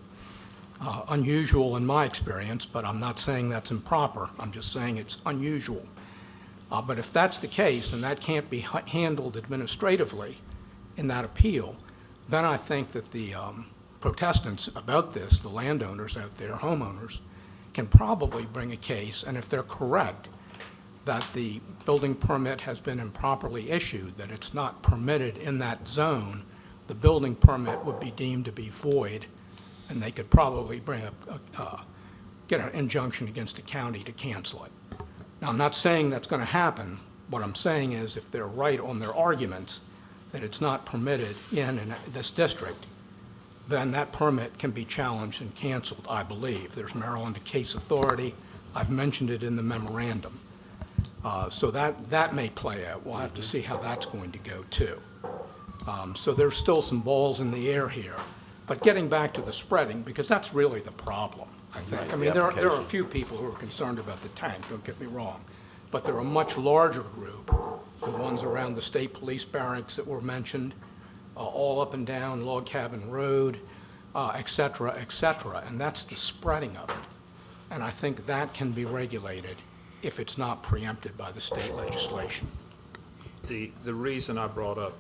S13: Unusual in my experience, but I'm not saying that's improper. I'm just saying it's unusual. But if that's the case, and that can't be handled administratively in that appeal, then I think that the protestants about this, the landowners out there, homeowners, can probably bring a case, and if they're correct, that the building permit has been improperly issued, that it's not permitted in that zone, the building permit would be deemed to be void, and they could probably get an injunction against the county to cancel it. Now, I'm not saying that's going to happen. What I'm saying is if they're right on their arguments that it's not permitted in this district, then that permit can be challenged and canceled, I believe. There's Maryland Case Authority. I've mentioned it in the memorandum. So that may play out. We'll have to see how that's going to go, too. So there's still some balls in the air here. But getting back to the spreading, because that's really the problem, I think.
S1: Right,
S13: I mean,
S1: the
S13: there are a
S1: application.
S13: few people who are concerned about the tank, don't get me wrong. But there are a much larger group, the ones around the state police barracks that were mentioned, all up and down Log Cabin Road, et cetera, and that's the spreading of it. And I think that can be regulated if it's not preempted by the state legislation.
S5: The reason I brought up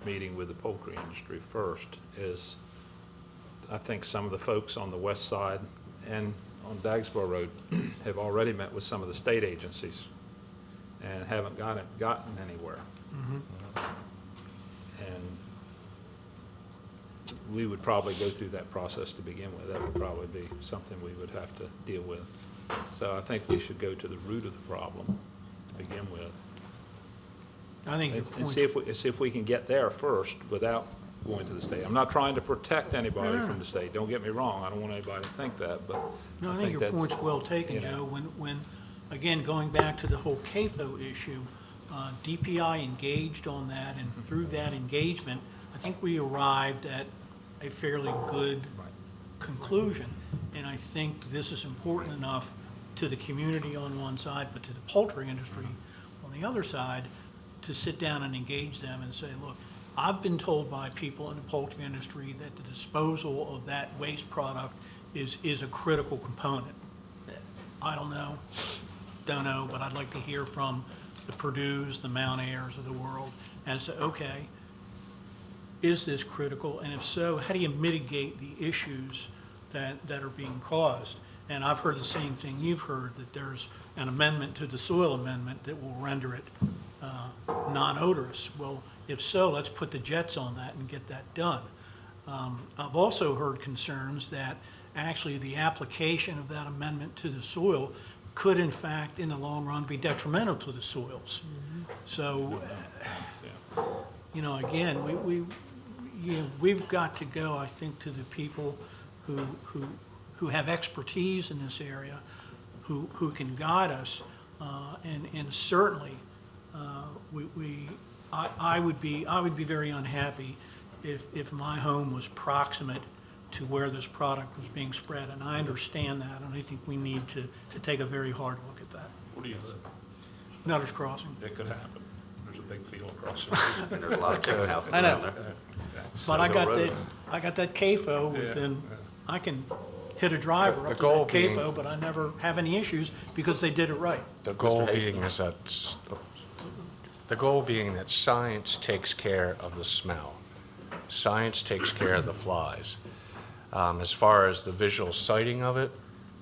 S5: meeting with the poultry industry first is I think some of the folks on the west side and on Dagsboro Road have already met with some of the state agencies and haven't gotten anywhere. And we would probably go through that process to begin with. That would probably be something we would have to deal with. So I think we should go to the root of the problem to begin with.
S12: I think your
S5: And
S12: point's
S5: see if we can get there first without going to the state. I'm not trying to protect anybody
S12: No.
S5: from the state, don't get me wrong, I don't want anybody to think that, but
S12: No,
S5: I
S12: I think
S5: think
S12: your
S5: that's,
S12: point's well taken,
S5: you know.
S12: Joe. When, again, going back to the whole CAFO issue, DPI engaged on that, and through that engagement, I think we arrived at a fairly good conclusion. And I think this is important enough to the community on one side, but to the poultry industry on the other side, to sit down and engage them and say, look, I've been told by people in the poultry industry that the disposal of that waste product is a critical component. I don't know, but I'd like to hear from the Purdue's, the Mount Airs of the world as to, okay, is this critical? And if so, how do you mitigate the issues that are being caused? And I've heard the same thing you've heard, that there's an amendment to the soil amendment that will render it non-odorous. Well, if so, let's put the jets on that and get that done. I've also heard concerns that actually the application of that amendment to the soil could in fact, in the long run, be detrimental to the soils. So, again, we've got to go, I think, to the people who have expertise in this area, who can guide us, and certainly, I would be very unhappy if my home was proximate to where this product was being spread, and I understand that, and I think we need to take a very hard look at that.
S5: Where do you live?
S12: Nutters Crossing.
S5: It could happen. There's a big field across the street.
S1: And there's a lot of chicken houses
S12: I know.
S1: around there.
S12: But I got
S1: Road.
S12: that CAFO within, I can hit a driver
S16: The
S12: up to that
S16: goal being-
S12: CAFO, but I never have any issues because they did it right.
S16: The goal
S1: Mr.
S16: being
S1: Hastings.
S16: is that The goal being that science takes care of the smell. Science takes care of the flies. As far as the visual sighting of it,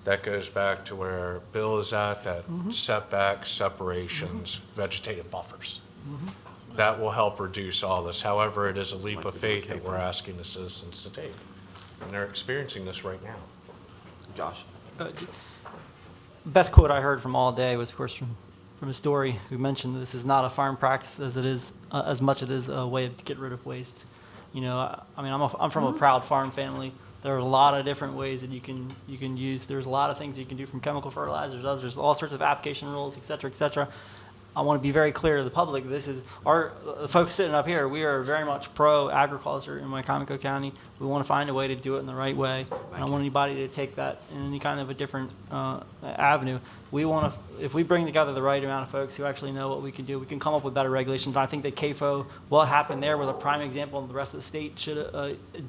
S16: that goes back to where Bill is at, that setbacks, separations, vegetative buffers. That will help reduce all this. However, it is a leap of faith that we're asking the citizens to take. And they're experiencing this right now.
S1: Josh?
S14: Best quote I heard from all day was, of course, from a story who mentioned this is not a farm practice as it is, as much it is a way to get rid of waste. You know, I mean, I'm from a proud farm family. There are a lot of different ways that you can use. There's a lot of things you can do, from chemical fertilizers, others, all sorts of application rules, et cetera, et cetera. I want to be very clear to the public, this is the folks sitting up here, we are very much pro-agriculture in Wicomico County. We want to find a way to do it in the right way. I don't want anybody to take that in any kind of a different avenue. We want to, if we bring together the right amount of folks who actually know what we can do, we can come up with better regulations. I think that CAFO, what happened there was a prime example, and the rest of the state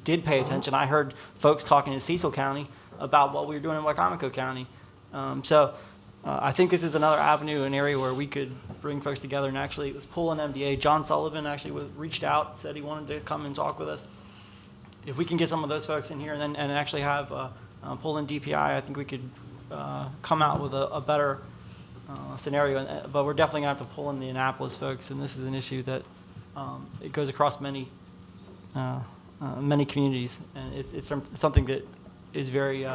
S14: did pay attention. I heard folks talking in Cecil County about what we were doing in Wicomico County. I think this is another avenue, an area where we could bring folks together and actually, let's pull an MDA. John Sullivan actually reached out, said he wanted to come and talk with us. If we can get some of those folks in here and actually have pull in DPI, I think we could come out with a better scenario. But we're definitely going to have to pull in the Annapolis folks, and this is an issue that it goes across many communities, and it's something that is very.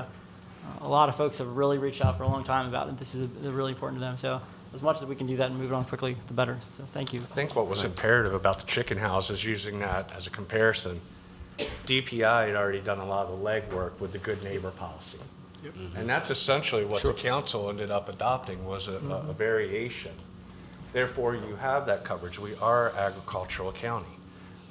S14: A lot of folks have really reached out for a long time about it. This is really important to them. So as much as we can do that and move it on quickly, the better. So thank you.
S16: I think what was imperative about the chicken houses, using that as a comparison, DPI had already done a lot of the legwork with the good neighbor policy. And that's essentially what the council ended up adopting, was a variation. Therefore, you have that coverage. We are agricultural county.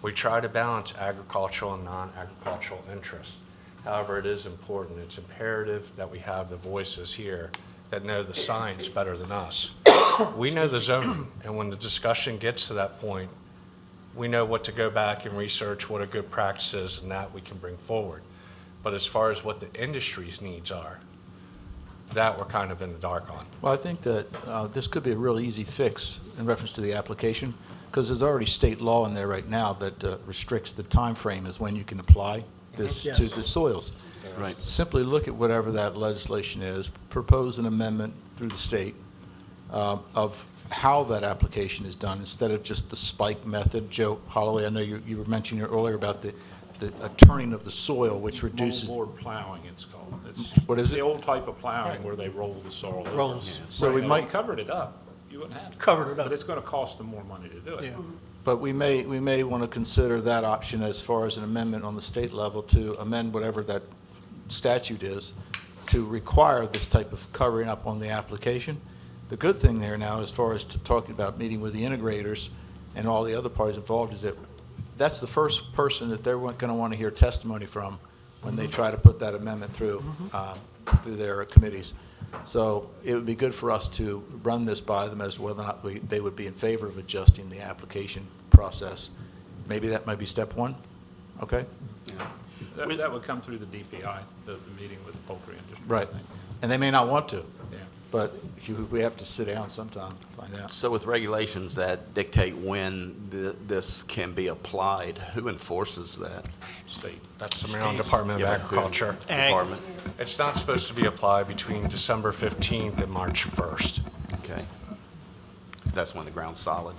S16: We try to balance agricultural and non-agricultural interests. However, it is important, it's imperative that we have the voices here that know the science better than us. We know the zoning, and when the discussion gets to that point, we know what to go back and research, what a good practice is, and that we can bring forward. But as far as what the industry's needs are, that we're kind of in the dark on.
S11: Well, I think that this could be a real easy fix in reference to the application, because there's already state law in there right now that restricts the time frame as when you can apply this to the soils.
S1: Right.
S11: Simply look at whatever that legislation is, propose an amendment through the state of how that application is done, instead of just the spike method. Joe Holloway, I know you were mentioning earlier about the turning of the soil, which reduces.
S5: Moldboard plowing, it's called.
S11: What is
S5: the
S11: it?
S5: old type of plowing where they roll the soil over.
S9: Rolls.
S11: So we
S5: Right,
S11: might-
S5: if you covered it up, you wouldn't have to.
S9: Covered it up.
S5: But it's going to cost them more money to do it.
S9: Yeah.
S11: But we may want to consider that option as far as an amendment on the state level to amend whatever that statute is to require this type of covering up on the application. The good thing there now, as far as talking about meeting with the integrators and all the other parties involved, is that that's the first person that they're going to want to hear testimony from when they try to put that amendment through their committees. So it would be good for us to run this by them as to whether or not they would be in favor of adjusting the application process. Maybe that might be step one, okay?
S5: That would come through the DPI, the meeting with the poultry industry. I
S11: Right.
S5: think.
S11: And they may not want to,
S5: Yeah.
S11: but we have to sit down sometime to find out.
S1: So with regulations that dictate when this can be applied, who enforces that?
S5: State.
S16: That's the Maryland Department of
S1: Yeah,
S16: Agriculture.
S1: Department?
S16: It's not supposed to be applied between December 15th and March 1st.
S1: Okay. 'Cause that's when the ground's solid.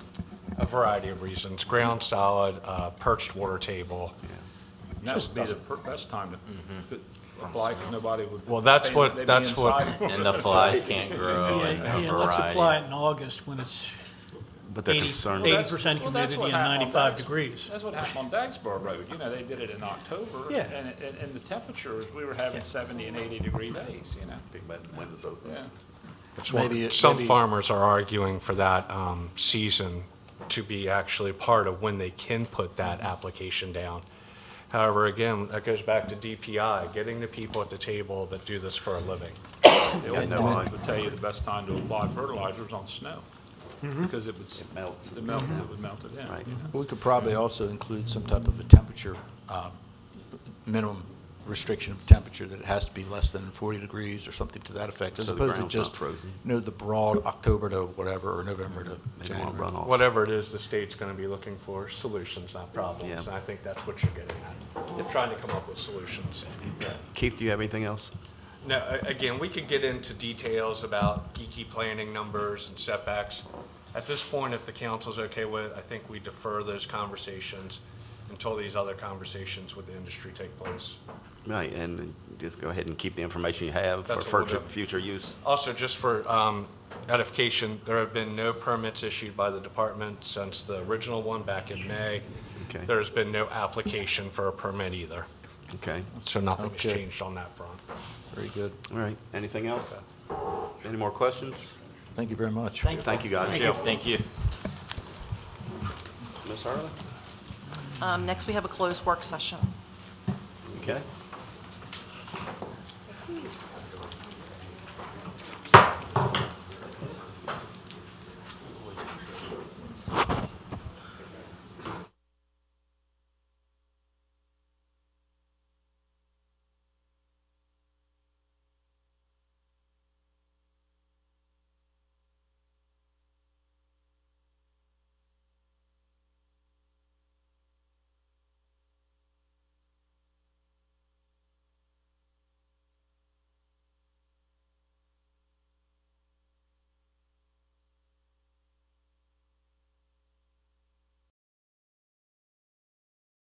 S16: A variety of reasons, ground solid, perched water table.
S5: And that would be the best time to apply, because nobody would.
S16: Well, that's what-
S5: they'd be
S16: that's what-
S5: inside.
S3: And the flies can't grow and a
S12: Yeah, let's
S3: variety.
S12: apply it in August when it's
S1: But they're
S12: 80%
S1: concerned.
S5: Well, that's
S12: humidity and
S5: what happened on
S12: 95
S5: Dags-
S12: degrees.
S5: That's what happened on Dagsboro Road. You know, they did it in October.
S12: Yeah.
S5: And the temperatures, we were having 70 and 80-degree days, you know?
S1: Big bad windows open.
S5: Yeah.
S16: That's
S11: Maybe
S16: what-
S11: it-
S16: Some
S11: maybe-
S16: farmers are arguing for that season to be actually part of when they can put that application down. However, again, that goes back to DPI, getting the people at the table that do this for a living.
S5: The old
S1: no
S5: farmers
S1: lie.
S5: would tell you the best time to apply fertilizer is on snow. Because it would,
S1: It melts.
S5: it melted, it would melt it in.
S1: Right.
S5: you know?
S11: We could probably also include some type of a temperature minimum restriction of temperature, that it has to be less than 40 degrees or something to that effect, as
S1: So the
S11: opposed to
S1: ground's not
S11: just,
S1: frozen.
S11: the broad October to whatever, or November to
S1: They don't want
S11: January.
S1: runoff.
S16: Whatever it is, the state's going to be looking for solutions, not problems.
S1: Yeah.
S16: And I think that's what you're getting at, trying to come up with solutions.
S1: Keith, do you have anything else?
S16: No, again, we could get into details about geeky planning numbers and setbacks. At this point, if the council's okay with it, I think we defer those conversations until these other conversations with the industry take place.
S1: Right, and just go ahead and keep the information you have for
S16: That's what we'll
S1: future
S16: do.
S1: use.
S16: Also, just for edification, there have been no permits issued by the department since the original one back in May.
S1: Okay.
S16: There's been no application for a permit either,
S1: Okay,
S16: so nothing has
S11: Okay.
S16: changed on that front.
S11: Very good.
S1: all right. Anything else? Any more questions?
S11: Thank you very much.
S1: Thank you, guys.
S3: Thank you.
S1: Ms. Harley?
S2: Next, we have a closed work session.
S1: Okay.